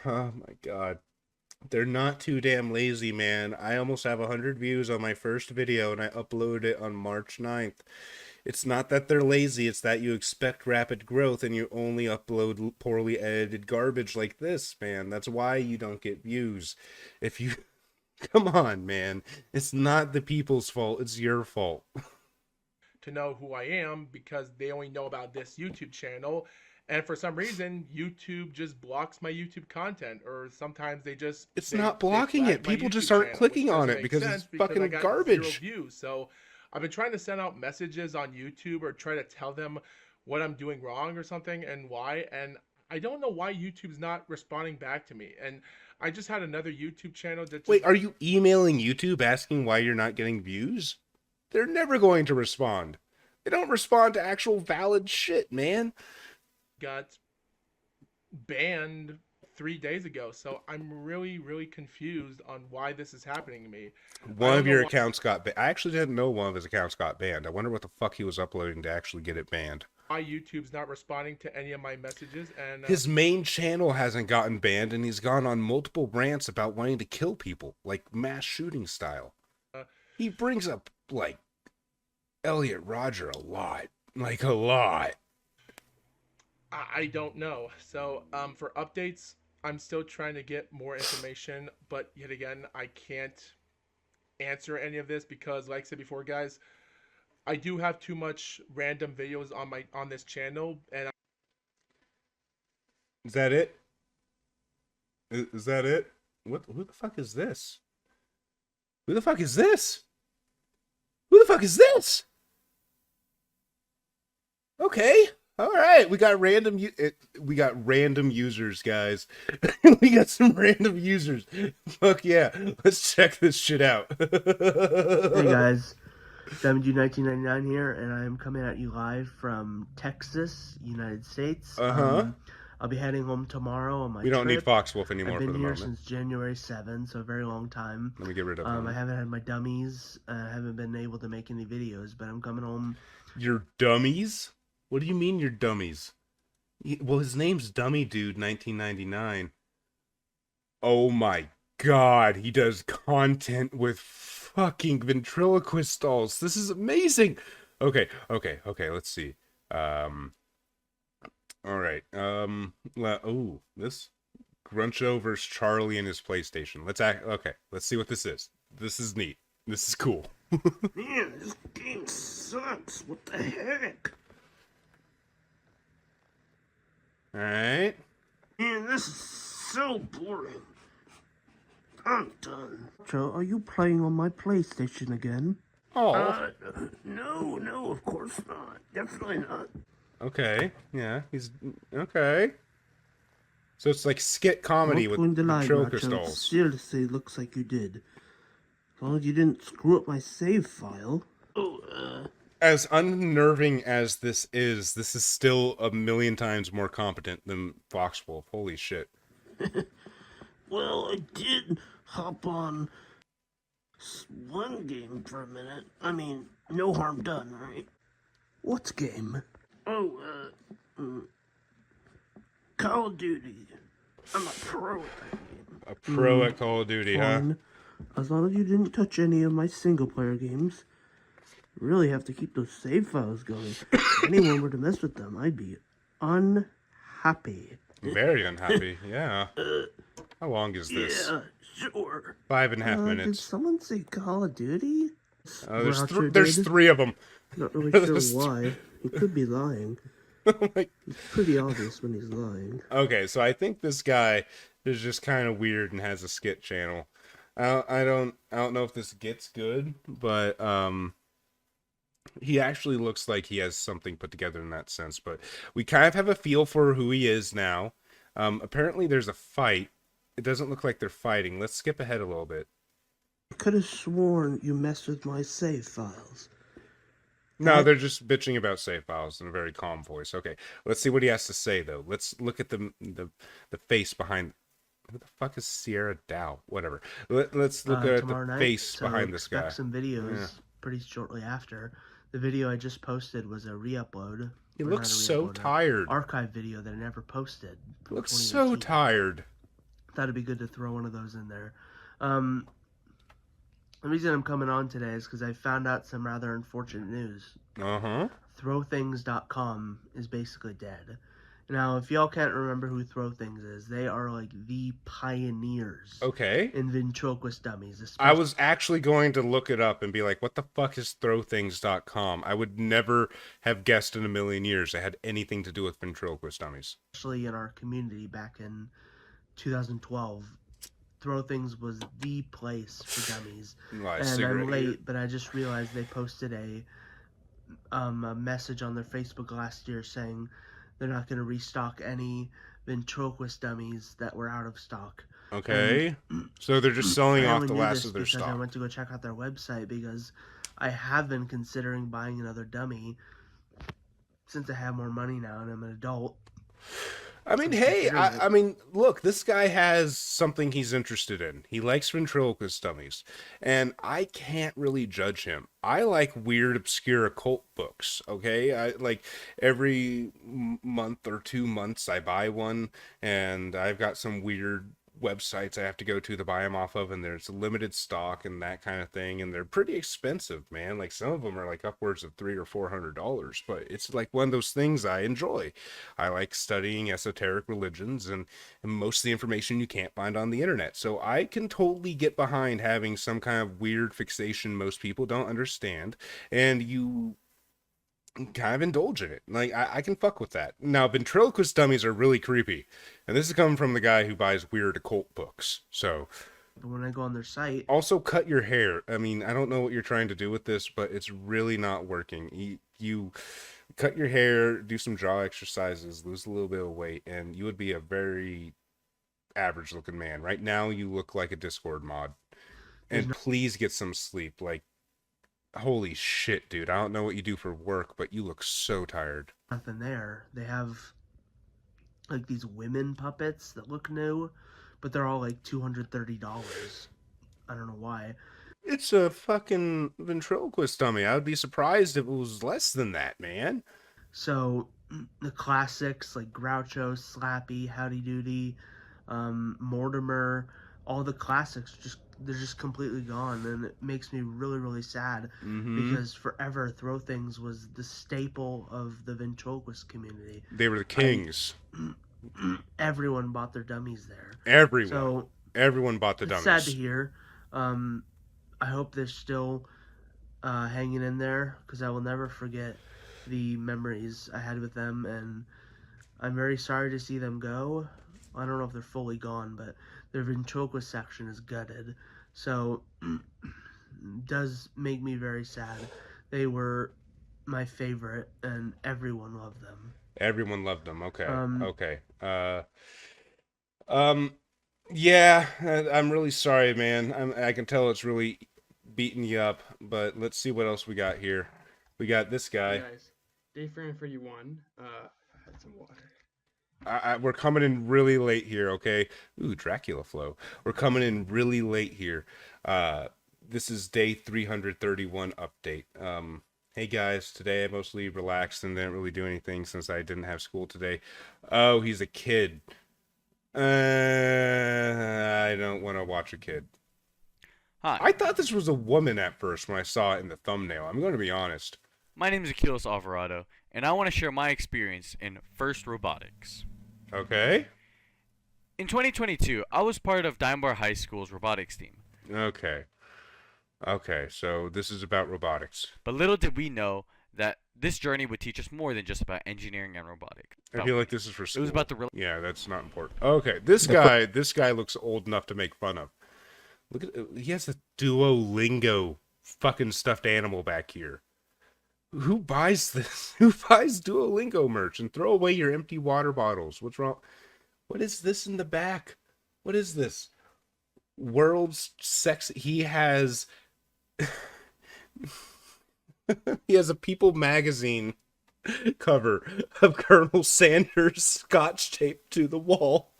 Speaker 1: Oh my god. They're not too damn lazy, man. I almost have 100 views on my first video, and I uploaded it on March 9th. It's not that they're lazy, it's that you expect rapid growth and you only upload poorly edited garbage like this, man. That's why you don't get views. If you... Come on, man. It's not the people's fault, it's your fault.
Speaker 2: To know who I am, because they only know about this YouTube channel. And for some reason, YouTube just blocks my YouTube content, or sometimes
Speaker 1: It's not blocking it. People just aren't clicking on it because it's fucking garbage.
Speaker 2: 0 views. So I've been trying to send out messages on YouTube or try to tell them what I'm doing wrong or something and why. And I don't know why YouTube's not responding back to me. And I just had another YouTube channel that...
Speaker 1: Wait, are you emailing YouTube asking why you're not getting views? They're never going to respond. They don't respond to actual valid shit, man.
Speaker 2: Got banned 3 days ago, so I'm really, really confused on why this is happening to me.
Speaker 1: One of your accounts got banned. I actually didn't know one of his accounts got banned. I wonder what the fuck he was uploading to actually get it banned.
Speaker 2: Why YouTube's not responding to any of my messages, and
Speaker 1: his main channel hasn't gotten banned, and he's gone on multiple rants about wanting to kill people, like mass shooting style. He brings up, like, Elliot Rodger a lot. Like, a lot.
Speaker 2: I don't know. So, for updates, I'm still trying to get more information, but yet again, I can't answer any of this because, like I said before, guys, I do have too much random videos on this channel, and
Speaker 1: is that it? Is that it? Who the fuck is this? Who the fuck is this? Who the fuck is this? Okay. All right, we got random users, guys. We got some random users. Fuck yeah, let's check this shit out.
Speaker 3: Hey guys, WG1999 here, and I am coming at you live from Texas, United States. I'll be heading home tomorrow on my
Speaker 1: We don't need
Speaker 3: trip.
Speaker 1: FOXWOLF
Speaker 3: I've
Speaker 1: anymore for
Speaker 3: been
Speaker 1: the
Speaker 3: here
Speaker 1: moment.
Speaker 3: since January 7th, so a very long time.
Speaker 1: Let me get rid of him.
Speaker 3: I haven't had my dummies. I haven't been able to make any videos, but I'm coming home.
Speaker 1: Your dummies? What do you mean your dummies? Well, his name's Dummy Dude 1999. Oh my god, he does content with fucking ventriloquist dolls. This is amazing. Okay, let's see. Alright, this Gruncho versus Charlie and his PlayStation. Let's see what this is. This is neat. This is cool.
Speaker 4: Man, this game sucks. What the heck?
Speaker 1: Alright.
Speaker 4: Man, this is so boring. I'm done. Joe, are you playing on my PlayStation again?
Speaker 1: Oh.
Speaker 4: No, of course not. Definitely not.
Speaker 1: Okay, yeah, he's okay. So it's like skit comedy with
Speaker 4: Going to lie,
Speaker 1: ventriloquist
Speaker 4: Nacho.
Speaker 1: dolls.
Speaker 4: Seriously, looks like you did. As long as you didn't screw up my save file.
Speaker 1: As unnerving as this is still a million times more competent than FOXWOLF. Holy shit.
Speaker 4: Well, I did hop on one game for a minute. I mean, no harm done, right? What game? Oh, Call of Duty. I'm a pro at that game.
Speaker 1: A pro at Call of Duty,
Speaker 4: Fine. As long as you didn't touch any of my single-player games. You really have to keep those save files going. If anyone were to mess with them, I'd be unhappy.
Speaker 1: Very unhappy, yeah. How long is this?
Speaker 4: Yeah, sure.
Speaker 1: 5.5
Speaker 4: Did
Speaker 1: minutes.
Speaker 4: someone say Call of Duty?
Speaker 1: There's three of them.
Speaker 4: Not really sure why. He could be lying.
Speaker 1: Like,
Speaker 4: It's pretty obvious when he's lying.
Speaker 1: okay, so I think this guy is just kind of weird and has a skit channel. I don't know if this gets good, but he actually looks like he has something put together in that sense. But we kind of have a feel for who he is now. Apparently there's a fight. It doesn't look like they're fighting. Let's skip ahead a little bit.
Speaker 4: I could have sworn you messed with my save files.
Speaker 1: No, they're just bitching about save files in a very calm voice. Okay, let's see what he has to say though. Let's look at the face behind. Who the fuck is Sierra Dow? Whatever. Let's look at the face behind this guy.
Speaker 3: Some videos pretty shortly after. The video I just posted was a re-upload.
Speaker 1: He looks so tired.
Speaker 3: Archive video that I never posted.
Speaker 1: Looks so tired.
Speaker 3: Thought it'd be good to throw one of those in there. The reason I'm coming on today is because I found out some rather unfortunate news. Throwthings.com is basically dead. Now, if y'all can't remember who Throwthings is, they are like the pioneers in ventriloquist dummies.
Speaker 1: I was actually going to look it up and be like, what the fuck is throwthings.com? I would never have guessed in a million years it had anything to do with ventriloquist dummies.
Speaker 3: Especially in our community back in 2012. Throwthings was the place for dummies. And I'm late, but I just realized they posted a message on their Facebook last year saying they're not going to restock any ventriloquist dummies that were out of stock.
Speaker 1: Okay. So they're just selling off the last of their stock.
Speaker 3: I went to go check out their website because I have been considering buying another dummy since I have more money now and I'm an adult.
Speaker 1: I mean, hey, I mean, look, this guy has something he's interested in. He likes ventriloquist dummies, and I can't really judge him. I like weird, obscure occult books, okay? I like every month or 2 months I buy one, and I've got some weird websites I have to go to buy them off of, and there's limited stock and that kind of thing, and they're pretty expensive, man. Like some of them are like upwards of $300 or $400, but it's like one of those things I enjoy. I like studying esoteric religions and most of the information you can't find on the internet, so I can totally get behind having some kind of weird fixation most people don't understand, and you kind of indulge in it. Like, I can fuck with that. Now, ventriloquist dummies are really creepy, and this is coming from the guy who buys weird occult books. So,
Speaker 3: but when I go on their site,
Speaker 1: also cut your hair. I mean, I don't know what you're trying to do with this, but it's really not working. You cut your hair, do some jaw exercises, lose a little bit of weight, and you would be a very average looking man. Right now, you look like a Discord mod. And please get some sleep. Like, holy shit, dude. I don't know what you do for work, but you look so tired.
Speaker 3: nothing there. They have like these women puppets that look new, but they're all like $230. I don't know why.
Speaker 1: It's a fucking ventriloquist dummy. I would be surprised if it was less than that, man.
Speaker 3: So the classics like Groucho, Slappy, Howdy Doody, Mortimer, all the classics they're just completely gone, and it makes me really, really sad because forever Throw Things was the staple of the ventriloquist community.
Speaker 1: They were the kings.
Speaker 3: Everyone bought their dummies there.
Speaker 1: Everyone bought the dummies.
Speaker 3: It's sad to hear. I hope they're still hanging in there, because I will never forget the memories I had with them, and I'm very sorry to see them go. I don't know if they're fully gone, but their ventriloquist section is gutted, so it does make me very sad. They were my favorite, and everyone loved them.
Speaker 1: Everyone loved them. Okay. Yeah, I'm really sorry, man. I can tell it's really beating you up, but let's see what else we got here. We got this guy.
Speaker 5: Hey guys, day frame for you one. Had some water.
Speaker 1: We're coming in really late here, okay? Ooh, Dracula flow. We're coming in really late here. This is day 331 update. Hey guys, today I mostly relaxed and didn't really do anything since I didn't have school today. Oh, he's a kid. I don't want to watch a kid.
Speaker 6: Hi.
Speaker 1: I thought this was a woman at first when I saw it in the thumbnail. I'm going to be honest.
Speaker 6: My name is Aquiles Alvarado, and I want to share my experience in FIRST Robotics.
Speaker 1: Okay.
Speaker 6: In 2022, I was part of Diamond High School's robotics team.
Speaker 1: Okay, so this is about robotics.
Speaker 6: But little did we know that this journey would teach us more than just about engineering and robotics.
Speaker 1: I feel like this is for school.
Speaker 6: It was about the
Speaker 1: Yeah, that's not important. Okay, this guy looks old enough to make fun of. Look at, he has a Duolingo fucking stuffed animal back here. Who buys this? Who buys Duolingo merch? And throw away your empty water bottles. What's wrong? What is this in the back? What is this? World's sex. He has he has a People magazine cover of Colonel Sanders scotch taped to the wall.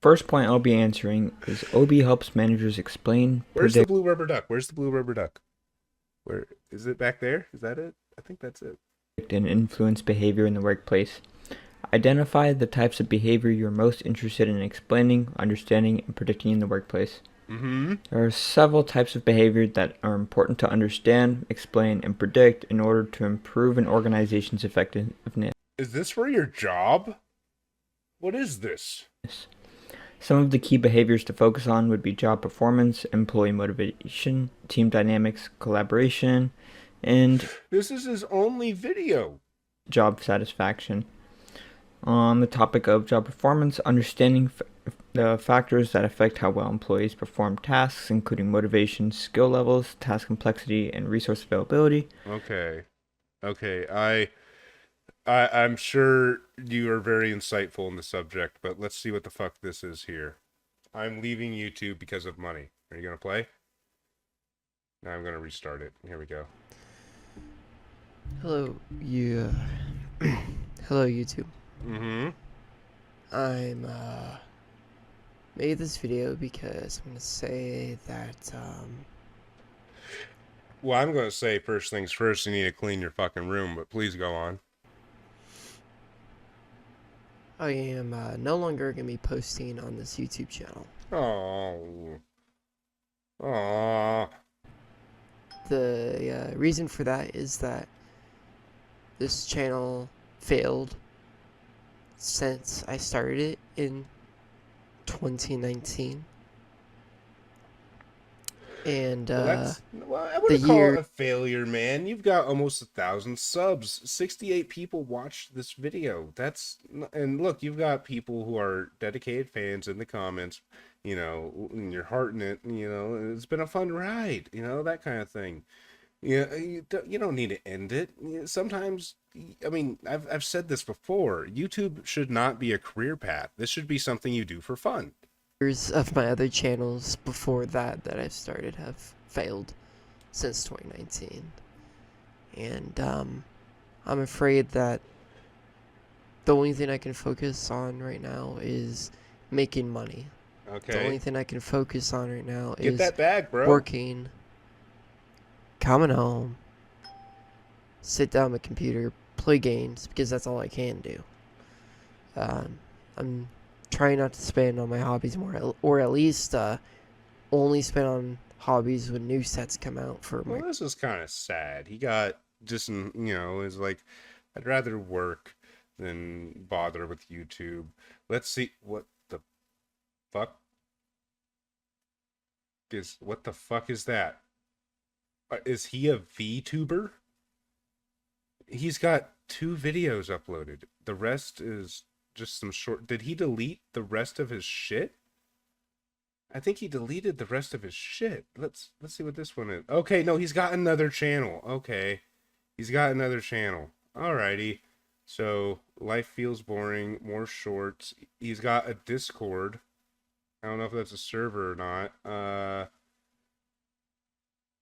Speaker 7: First point I'll be answering is OB helps managers explain.
Speaker 1: Where's the blue rubber duck? Where's the blue rubber duck? Where is it? Back there? Is that it? I think that's it.
Speaker 7: And influence behavior in the workplace. Identify the types of behavior you're most interested in explaining, understanding, and predicting in the workplace. There are several types of behavior that are important to understand, explain, and predict in order to improve an organization's effectiveness.
Speaker 1: Is this for your job? What is this?
Speaker 7: Some of the key behaviors to focus on would be job performance, employee motivation, team dynamics, collaboration, and
Speaker 1: this is his only video.
Speaker 7: Job satisfaction. On the topic of job performance, understanding the factors that affect how well employees perform tasks, including motivation, skill levels, task complexity, and resource availability.
Speaker 1: Okay. I'm sure you are very insightful in the subject, but let's see what the fuck this is here. I'm leaving YouTube because of money. Are you gonna play? Now I'm gonna restart it. Here we go.
Speaker 8: Hello, hello YouTube. I'm made this video because I'm gonna say that
Speaker 1: well, I'm gonna say first things first, you need to clean your fucking room, but please go on.
Speaker 8: I am no longer gonna be posting on this YouTube channel. The reason for that is that this channel failed since I started it in 2019. And
Speaker 1: I wouldn't call it a failure, man. You've got almost 1,000 subs. 68 people watched this video. And look, you've got people who are dedicated fans in the comments, you know, and you're hearting it, you know, it's been a fun ride, you know, that kind of thing. Yeah, you don't need to end it. Sometimes, I mean, I've said this before, YouTube should not be a career path. This should be something you do for fun.
Speaker 8: Of my other channels before that I've started have failed since 2019, and I'm afraid that the only thing I can focus on right now is making money.
Speaker 1: Okay.
Speaker 8: The only thing I can focus on right now
Speaker 1: Get
Speaker 8: is
Speaker 1: that bag, bro.
Speaker 8: working, coming home, sit down at my computer, play games, because that's all I can do. I'm trying not to spend on my hobbies more, or at least only spend on hobbies when new sets come out for my...
Speaker 1: Well, this is kind of sad. He got just, you know, is like, I'd rather work than bother with YouTube. Let's see what the fuck what the fuck is that? Is he a VTuber? He's got 2 videos uploaded. The rest is just some short. Did he delete the rest of his shit? I think he deleted the rest of his shit. Let's see what this one is. Okay, no, he's got another channel. Okay. He's got another channel. Alrighty. So, life feels boring, more shorts. He's got a Discord. I don't know if that's a server or not.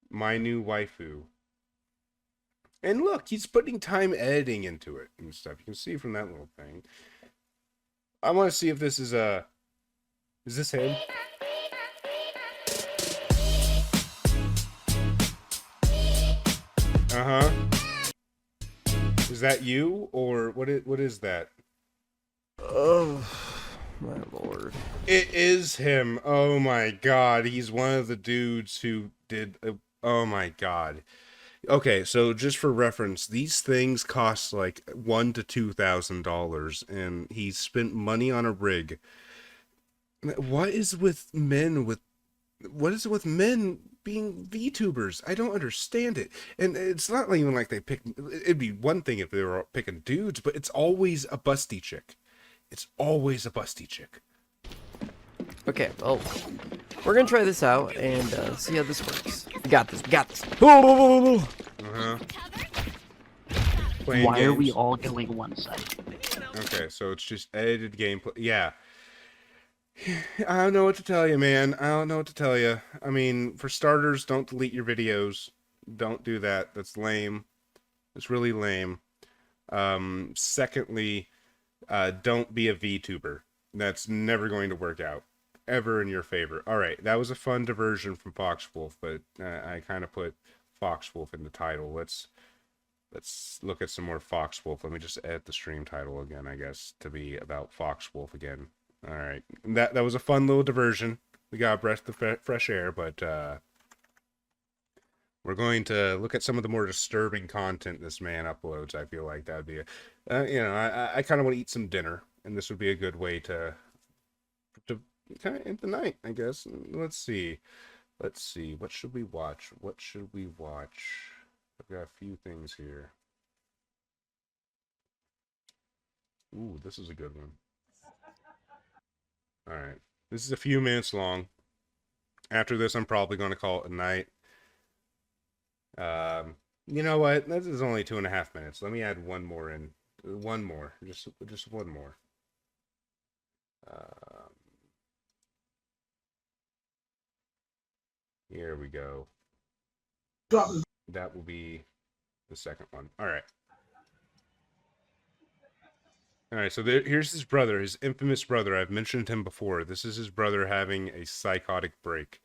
Speaker 1: My new waifu. And look, he's putting time editing into it and stuff. You can see from that little thing. I want to see if this is is this him? Uh-huh. Is that you, or what is that?
Speaker 8: Oh, my lord.
Speaker 1: It is him. Oh my god. He's one of the dudes who did... oh my god. Okay, so just for reference, these things cost like $1,000 to $2,000, and he spent money on a rig. What is with men men being VTubers? I don't understand it. And it's not even like they pick... it'd be one thing if they were picking dudes, but it's always a busty chick. It's always a busty chick.
Speaker 8: Okay, well, we're gonna try this out and see how this works. We got this.
Speaker 1: Uh-huh.
Speaker 4: Why are we all going one side?
Speaker 1: Okay, so it's just edited gameplay. Yeah. I don't know what to tell you, man. I don't know what to tell you. I mean, for starters, don't delete your videos. Don't do that. That's lame. It's really lame. Secondly, don't be a VTuber. That's never going to work out. Ever in your favor. Alright, that was a fun diversion from FOXWOLF, but I kind of put FOXWOLF in the title. Let's look at some more FOXWOLF. Let me just edit the stream title again, I guess, to be about FOXWOLF again. Alright, that was a fun little diversion. We got a breath of fresh air, but we're going to look at some of the more disturbing content this man uploads. I feel like that would be you know, I kind of want to eat some dinner, and this would be a good way to kind of end the night, I guess. Let's see. What should we watch? I've got a few things here. Ooh, this is a good one. Alright. This is a few minutes long. After this, I'm probably going to call it a night. You know what? This is only 2.5 minutes. Let me add one more in. One more. Just one more. Here we go. That will be the second one. Alright. Alright, so here's his brother, his infamous brother. I've mentioned him before. This is his brother having a psychotic break.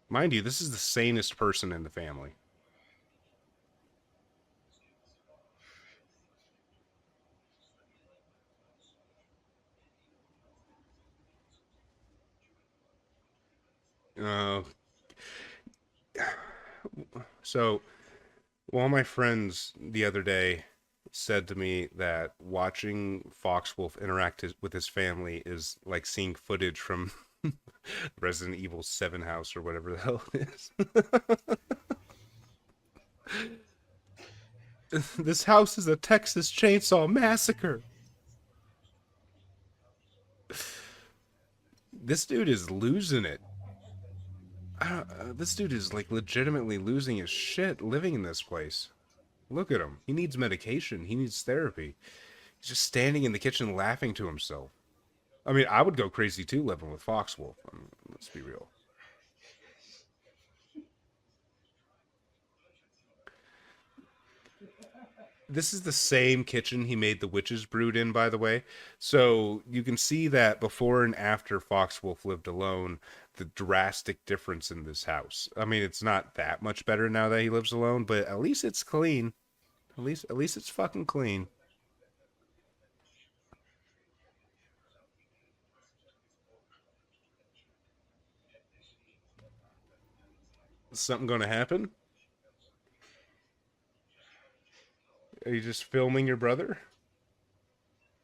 Speaker 1: Mind you, this is the sanest person in the family. So, one of my friends the other day said to me that watching FOXWOLF interact with his family is like seeing footage from Resident Evil 7 house or whatever the hell it is. This house is a Texas Chainsaw Massacre. This dude is losing it. This dude is like legitimately losing his shit living in this place. Look at him. He needs medication. He needs therapy. He's just standing in the kitchen laughing to himself. I mean, I would go crazy too living with FOXWOLF. I mean, let's be real. this is the same kitchen he made the witch's brood in, by the way. So you can see that before and after Foxwolf lived alone, the drastic difference in this house. I mean, it's not that much better now that he lives alone, but at least it's clean. At least it's fucking clean. Is something gonna happen? Are you just filming your brother?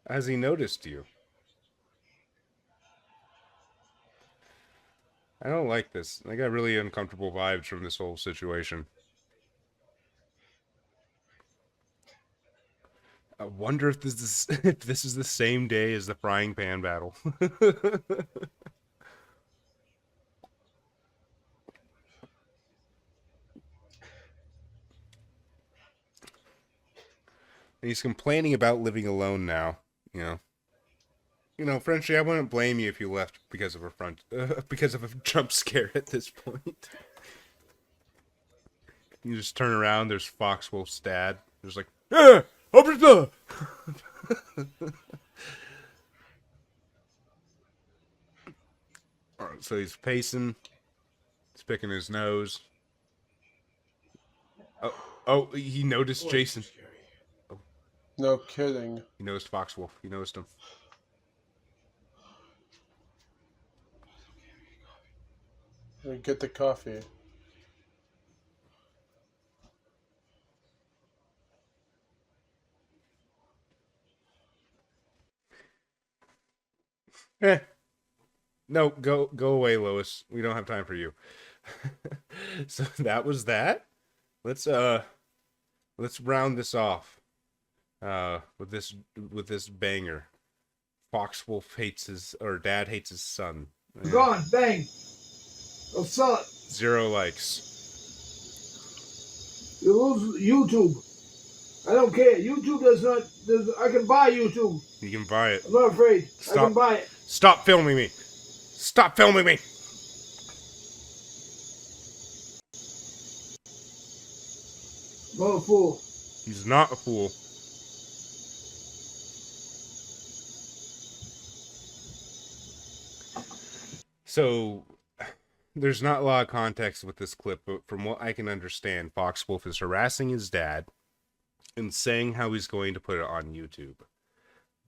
Speaker 1: Has he noticed you? I don't like this. I got really uncomfortable vibes from this whole situation. I wonder if this is if this is the same day as the frying pan battle. And he's complaining about living alone now. Frenchie, I wouldn't blame you if you left because of a jump scare at this point. You just turn around. There's Foxwolf's dad. There's like, yeah, open the. All right, so he's pacing. He's picking his nose. Oh, he noticed Jason.
Speaker 2: Oh. No kidding.
Speaker 1: He noticed Foxwolf. He noticed him.
Speaker 2: Get the coffee.
Speaker 1: No, go away, Lois. We don't have time for you. So that was that. Let's round this off with this banger. Foxwolf dad hates his son.
Speaker 9: Gone, bang. I'll sell it.
Speaker 1: 0 likes.
Speaker 9: You lose YouTube. I don't care. YouTube I can buy YouTube.
Speaker 1: You can buy it.
Speaker 9: I'm not afraid.
Speaker 1: Stop.
Speaker 9: I can buy it.
Speaker 1: Stop filming me. Stop filming me.
Speaker 9: Not a fool.
Speaker 1: He's not a fool. So, there's not a lot of context with this clip, but from what I can understand, Foxwolf is harassing his dad and saying how he's going to put it on YouTube.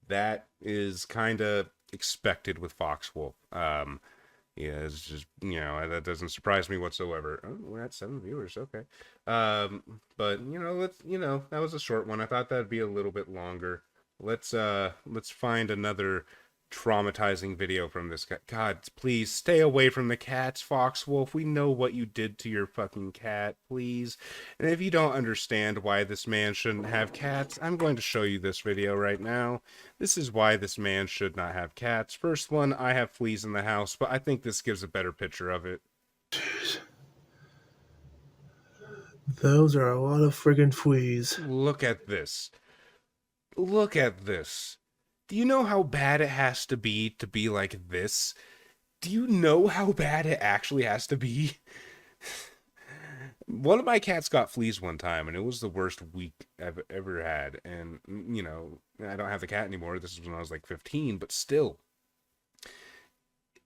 Speaker 1: That is kind of expected with Foxwolf. Yeah, it's just, that doesn't surprise me whatsoever. Oh, we're at 7 viewers, okay. But, that was a short one. I thought that'd be a little bit longer. Let's find another traumatizing video from this guy. God, please stay away from the cats, Foxwolf. We know what you did to your fucking cat, please. And if you don't understand why this man shouldn't have cats, I'm going to show you this video right now. This is why this man should not have cats. First one, I have fleas in the house, but I think this gives a better picture of it.
Speaker 2: Jeez. Those are a lot of friggin' fleas.
Speaker 1: Look at this. Look at this. Do you know how bad it has to be like this? Do you know how bad it actually has to be? One of my cats got fleas one time, and it was the worst week I've ever had. And, I don't have the cat anymore. This is when I was like 15, but still.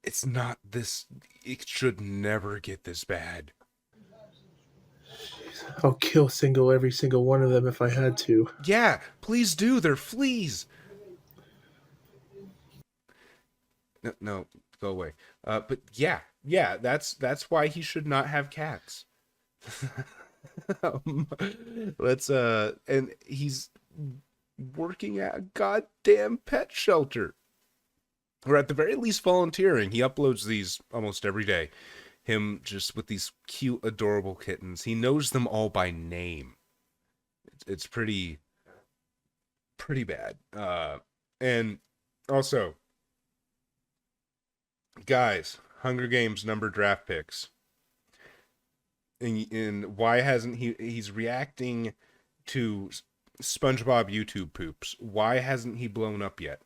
Speaker 1: It's not this. It should never get this bad.
Speaker 2: I'll kill every single one of them if I had to.
Speaker 1: Yeah, please do. They're fleas. No, go away. But yeah, that's why he should not have cats. And he's working at a goddamn pet shelter. Or at the very least volunteering. He uploads these almost every day. Him just with these cute, adorable kittens. He knows them all by name. It's pretty bad. And also, guys, Hunger Games number draft picks. And why hasn't he's reacting to SpongeBob YouTube poops. Why hasn't he blown up yet?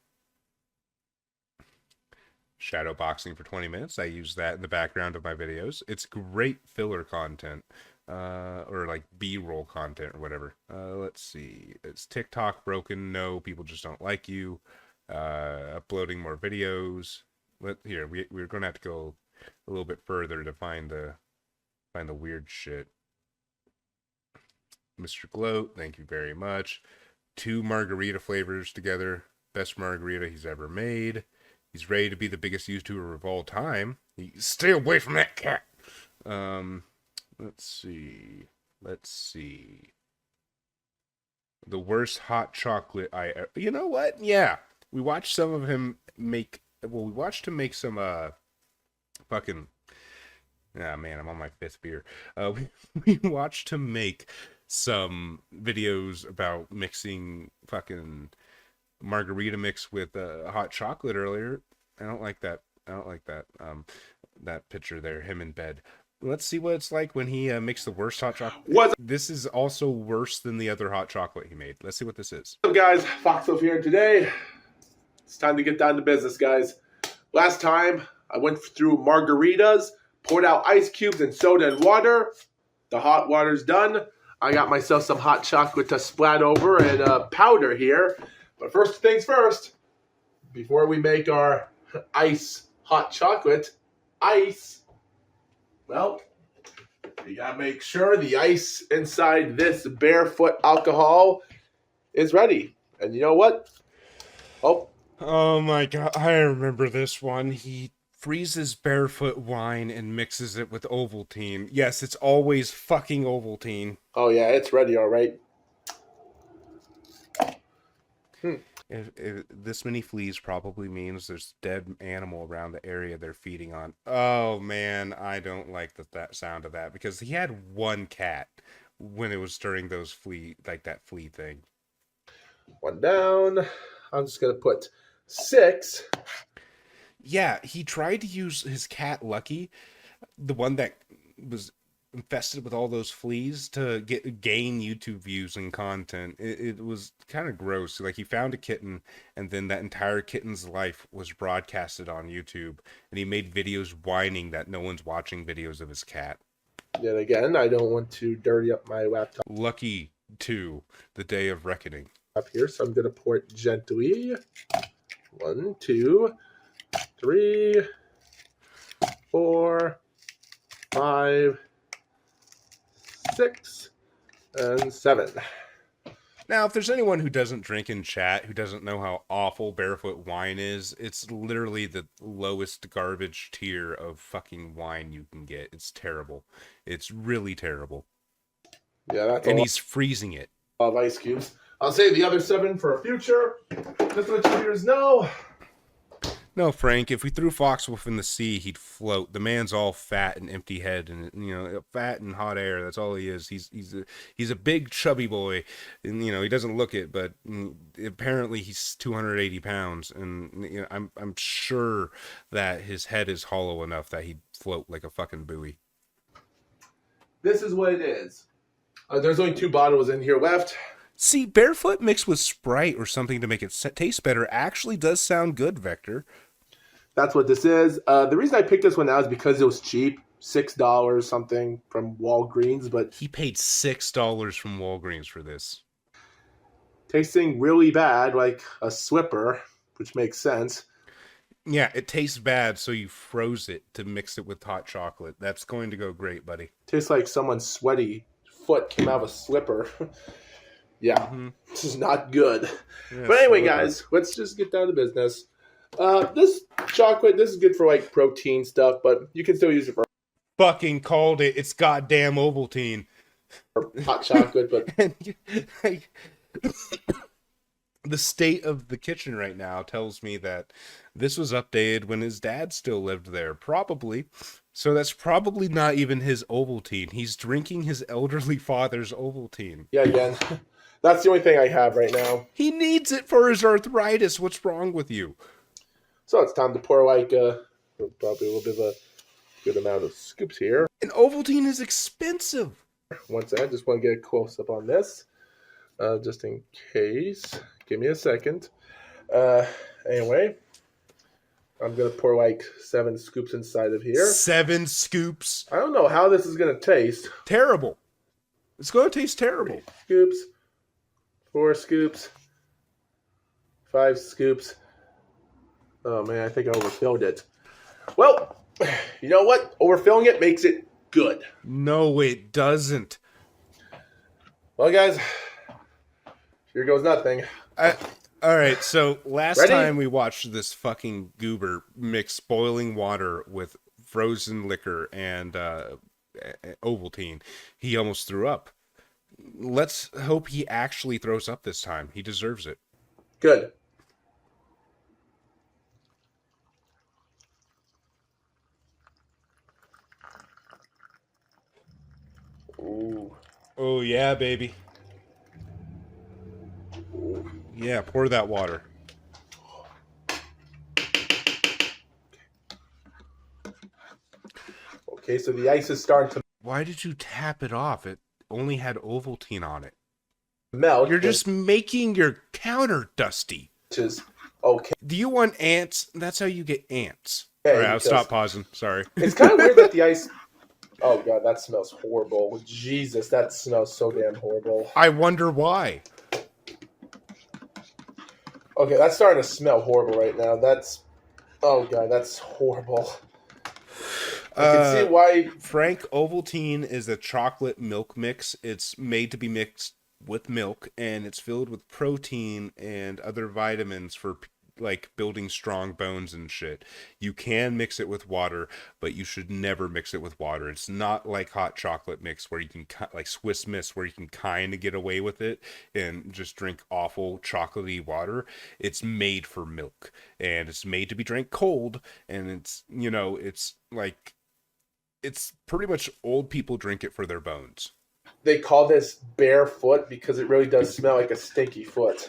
Speaker 1: Shadow boxing for 20 minutes. I use that in the background of my videos. It's great filler content. or like B-roll content or whatever. Let's see. Is TikTok broken? No, people just don't like you. Uploading more videos. We're gonna have to go a little bit further to find the weird shit. Mr. Gloat, thank you very much. 2 margarita flavors together. Best margarita he's ever made. He's ready to be the biggest YouTuber of all time. Stay away from that cat. Let's see. The worst hot chocolate you know what? Yeah. We watched some of him make, we watched him make some, fucking, ah, man, I'm on my 5th beer. We watched him make some videos about mixing fucking margarita mix with hot chocolate earlier. I don't like that. That picture there, him in bed. Let's see what it's like when he makes the worst hot chocolate. This is also worse than the other hot chocolate he made. Let's see what this is.
Speaker 2: What's up, guys? FOXWOLF here today. It's time to get down to business, guys. Last time, I went through margaritas, poured out ice cubes and soda and water. The hot water's done. I got myself some hot chocolate to splat over and powder here. But first things first, before we make our ice hot chocolate, well, you gotta make sure the ice inside this barefoot alcohol is ready. And you know what?
Speaker 1: Oh my god, I remember this one. He freezes barefoot wine and mixes it with Ovaltine. Yes, it's always fucking Ovaltine.
Speaker 2: Oh yeah, it's ready, all right.
Speaker 1: If this many fleas probably means there's dead animal around the area they're feeding on. Oh man, I don't like that sound of that, because he had 1 cat when it was during those that flea thing.
Speaker 2: 1 down. I'm just gonna put 6.
Speaker 1: Yeah, he tried to use his cat Lucky, the one that was infested with all those fleas, to gain YouTube views and content. It was kind of gross. Like, he found a kitten, and then that entire kitten's life was broadcasted on YouTube, and he made videos whining that no one's watching videos of his cat.
Speaker 2: Yet again, I don't want to dirty up my laptop.
Speaker 1: Lucky 2, the day of reckoning.
Speaker 2: Up here, so I'm gonna pour it gently. 1, 2, 3, 4, 5, 6, and 7.
Speaker 1: Now, if there's anyone who doesn't drink in chat, who doesn't know how awful barefoot wine is, it's literally the lowest garbage tier of fucking wine you can get. It's terrible. It's really terrible.
Speaker 2: Yeah, that's
Speaker 1: and he's freezing it.
Speaker 2: Of ice cubes. I'll save the other 7 for a future. Just to let you viewers know.
Speaker 1: No, Frank, if we threw FOXWOLF in the sea, he'd float. The man's all fat and empty head, and fat and hot air. That's all he is. He's a big chubby boy, and he doesn't look it, but apparently he's 280 pounds, and I'm sure that his head is hollow enough that he'd float like a fucking buoy.
Speaker 2: This is what it is. There's only 2 bottles in here left.
Speaker 1: See, barefoot mixed with Sprite or something to make it taste better actually does sound good, Vector.
Speaker 2: That's what this is. The reason I picked this one out is because it was cheap. $6 something from Walgreens, but
Speaker 1: he paid $6 from Walgreens for this.
Speaker 2: Tasting really bad, like a Swipper, which makes sense.
Speaker 1: Yeah, it tastes bad, so you froze it to mix it with hot chocolate. That's going to go great, buddy.
Speaker 2: Tastes like someone's sweaty foot came out of a slipper. Yeah, This is not good. Yeah, but anyway, guys, let's just get down to business. This chocolate, this is good for like protein stuff, but you can still use it for
Speaker 1: fucking called it. It's goddamn Ovaltine.
Speaker 2: Hot chocolate, but
Speaker 1: the state of the kitchen right now tells me that this was updated when his dad still lived there, probably. So that's probably not even his Ovaltine. He's drinking his elderly father's Ovaltine.
Speaker 2: Yeah, again. That's the only thing I have right now.
Speaker 1: He needs it for his arthritis. What's wrong with you?
Speaker 2: So it's time to pour like probably a little bit of a good amount of scoops here.
Speaker 1: And Ovaltine is expensive.
Speaker 2: Once I just want to get a close up on this, just in case. Give me a second. Anyway, I'm going to pour like 7 scoops inside of here.
Speaker 1: 7 scoops.
Speaker 2: I don't know how this is going to taste.
Speaker 1: Terrible. It's going to taste terrible.
Speaker 2: 3 scoops. 4 scoops. 5 scoops. Oh, man, I think I overfilled it. Well, you know what? Overfilling it makes it good.
Speaker 1: No, it doesn't.
Speaker 2: Well, guys, here goes nothing.
Speaker 1: All right, so last
Speaker 2: Ready?
Speaker 1: time we watched this fucking goober mix boiling water with frozen liquor and Ovaltine, he almost threw up. Let's hope he actually throws up this time. He deserves it.
Speaker 2: Good. Ooh.
Speaker 1: Oh, yeah, baby. Yeah, pour that water.
Speaker 2: Okay, so the ice is starting to
Speaker 1: Why did you tap it off? It only had Ovaltine on it.
Speaker 2: melt.
Speaker 1: You're just making your counter dusty.
Speaker 2: Which is okay.
Speaker 1: Do you want ants? That's how you get ants.
Speaker 2: Okay,
Speaker 1: All right, I'll stop pausing. Sorry.
Speaker 2: It's kind of weird that the ice... Oh, God, that smells horrible. Jesus, that smells so damn horrible.
Speaker 1: I wonder why.
Speaker 2: Okay, that's starting to smell horrible right now. That's... Oh, God, that's horrible. I can see why...
Speaker 1: Frank, Ovaltine is a chocolate milk mix. It's made to be mixed with milk, and it's filled with protein and other vitamins for like building strong bones and shit. You can mix it with water, but you should never mix it with water. It's not like hot chocolate mix where you can, like Swiss Miss, where you can kind of get away with it and just drink awful chocolatey water. It's made for milk, and it's made to be drank cold, and it's, you know, it's like, it's pretty much old people drink it for their bones.
Speaker 2: They call this barefoot because it really does smell like a stinky foot.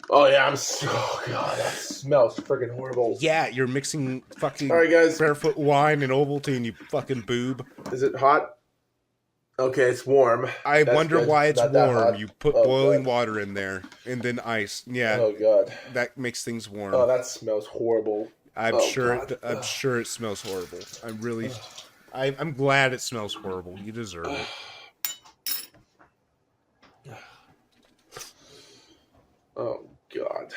Speaker 2: Oh, yeah, oh, God, that smells freaking horrible.
Speaker 1: Yeah, you're mixing fucking
Speaker 2: All right, guys.
Speaker 1: barefoot wine and Ovaltine, you fucking boob.
Speaker 2: Is it hot? Okay, it's warm.
Speaker 1: I wonder
Speaker 2: good.
Speaker 1: why it's
Speaker 2: Not that
Speaker 1: warm.
Speaker 2: hot.
Speaker 1: You put boiling water in there and then ice. Yeah.
Speaker 2: Oh, God.
Speaker 1: That makes things warm.
Speaker 2: Oh, that smells horrible.
Speaker 1: I'm sure it smells horrible. I'm glad it smells horrible. You deserve it.
Speaker 2: Oh, God.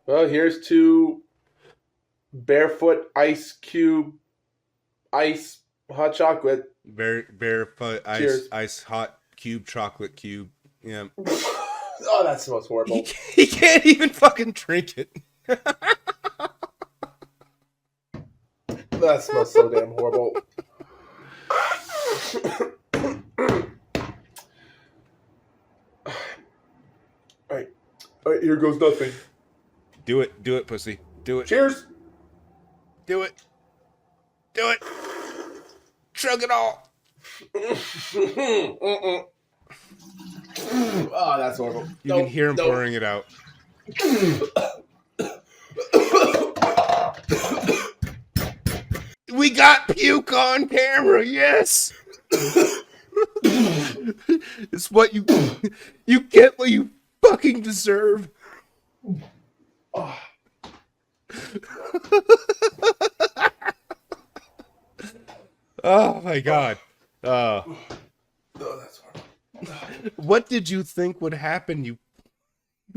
Speaker 2: Well, here's to barefoot ice cube ice hot chocolate.
Speaker 1: Barefoot
Speaker 2: Cheers.
Speaker 1: ice hot cube chocolate cube. Yeah.
Speaker 2: Oh, that smells horrible.
Speaker 1: He can't even fucking drink it.
Speaker 2: That smells so damn horrible. All right, here goes nothing.
Speaker 1: Do it, pussy. Do it.
Speaker 2: Cheers.
Speaker 1: Do it. Do it. Chug it all.
Speaker 2: Oh, that's horrible.
Speaker 1: You can hear him pouring it out. We got puke on camera, yes! It's what you get what you fucking deserve. Oh, oh my God.
Speaker 2: Oh, that's horrible.
Speaker 1: What did you think would happen, you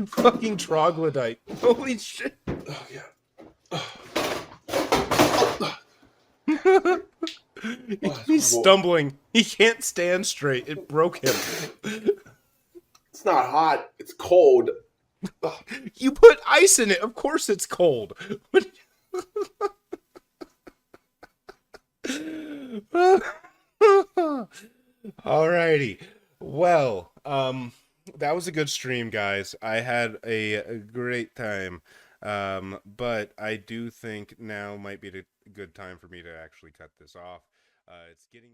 Speaker 1: fucking troglodyte? Holy shit.
Speaker 2: Oh, yeah.
Speaker 1: He's stumbling. He can't stand straight. It broke him.
Speaker 2: It's not hot. It's cold.
Speaker 1: You put ice in it. Of course it's cold. Alrighty. Well, that was a good stream, guys. I had a great time. But I do think now might be a good time for me to actually cut this off. It's getting